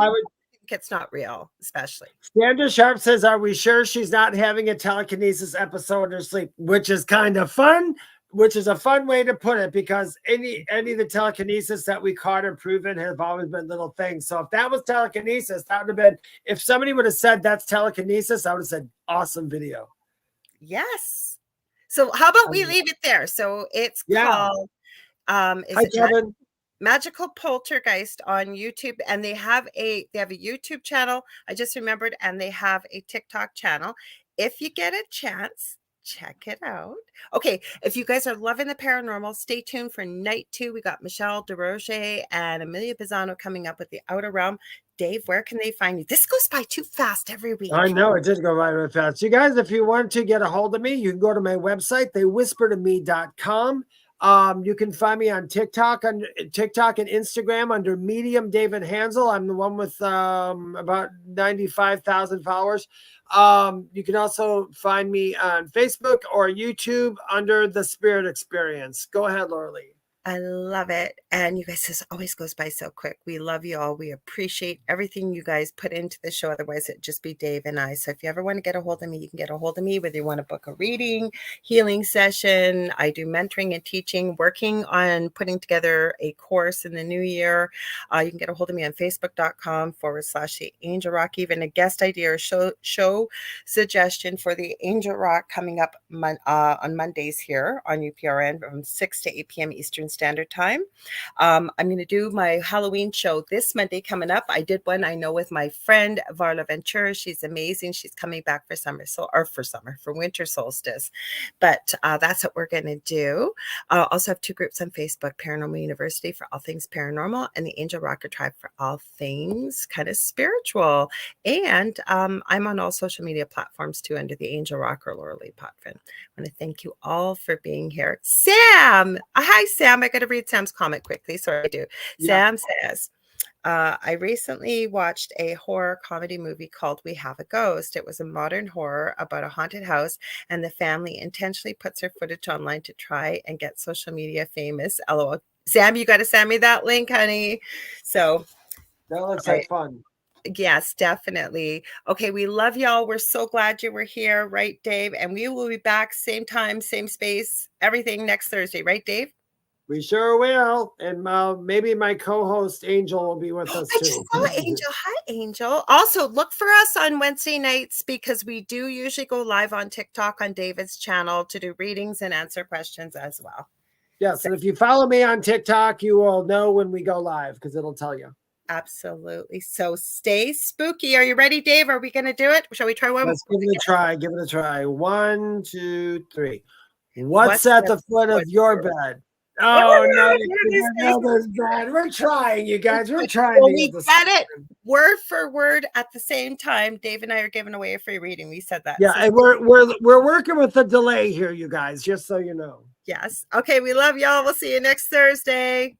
it's not real, especially. Sandra Sharp says, are we sure she's not having a telekinesis episode in her sleep? Which is kind of fun, which is a fun way to put it, because any of the telekinesis that we caught or proven have always been little things. So if that was telekinesis, that would have been, if somebody would have said that's telekinesis, I would have said awesome video. Yes. So how about we leave it there? So it's called Magical Poltergeist on YouTube, and they have a YouTube channel. I just remembered, and they have a TikTok channel. If you get a chance, check it out. Okay, if you guys are loving the paranormal, stay tuned for night 2. We got Michelle DeRoche and Amelia Pisano coming up with the Outer Realm. Dave, where can they find you? This goes by too fast every week. I know, it did go right really fast. You guys, if you want to get a hold of me, you can go to my website, theywhispertome.com. You can find me on TikTok and Instagram under Medium David Hanzel. I'm the one with about 95,000 followers. You can also find me on Facebook or YouTube under The Spirit Experience. Go ahead, Lorilei. I love it. And you guys, this always goes by so quick. We love you all. We appreciate everything you guys put into the show. Otherwise, it'd just be Dave and I. So if you ever want to get a hold of me, you can get a hold of me, whether you want to book a reading, healing session. I do mentoring and teaching, working on putting together a course in the new year. You can get a hold of me on facebook.com/the Angel Rock. Even a guest idea or show suggestion for the Angel Rock coming up on Mondays here on UPRN from 6 to 8 p.m. Eastern Standard Time. I'm going to do my Halloween show this Monday coming up. I did one, I know, with my friend Varla Ventura. She's amazing. She's coming back for winter solstice. But that's what we're going to do. I also have 2 groups on Facebook, Paranormal University for all things paranormal and the Angel Rocker Tribe for all things kind of spiritual. And I'm on all social media platforms too under the Angel Rocker Lorilei Potvin. I want to thank you all for being here. Sam, hi Sam. I got to read Sam's comment quickly. Sorry, I do. Yeah. Sam says, I recently watched a horror comedy movie called We Have a Ghost. It was a modern horror about a haunted house, and the family intentionally puts her footage online to try and get social media famous. LOL. Sam, you got to send me that link, honey. So that looks like fun. Yes, definitely. Okay, we love y'all. We're so glad you were here, right, Dave? And we will be back same time, same space, everything next Thursday, right, Dave? We sure will. And maybe my co-host Angel will be with us too. I just saw Angel. Hi, Angel. Also, look for us on Wednesday nights because we do usually go live on TikTok on David's channel to do readings and answer questions as well. Yes, and if you follow me on TikTok, you will know when we go live because it'll tell you. Absolutely. So stay spooky. Are you ready, Dave? Are we going to do it? Shall we try one? Let's give it a try. Give it a try. 1, 2, 3. What's at the foot of your bed? Oh, no, there's bad. We're trying, you guys. We're trying. Well, we said it word for word at the same time. Dave and I are giving away a free reading. We said that. Yeah, so, and we're working with a delay here, you guys, just so you know. Yes. Okay, we love y'all. We'll see you next Thursday.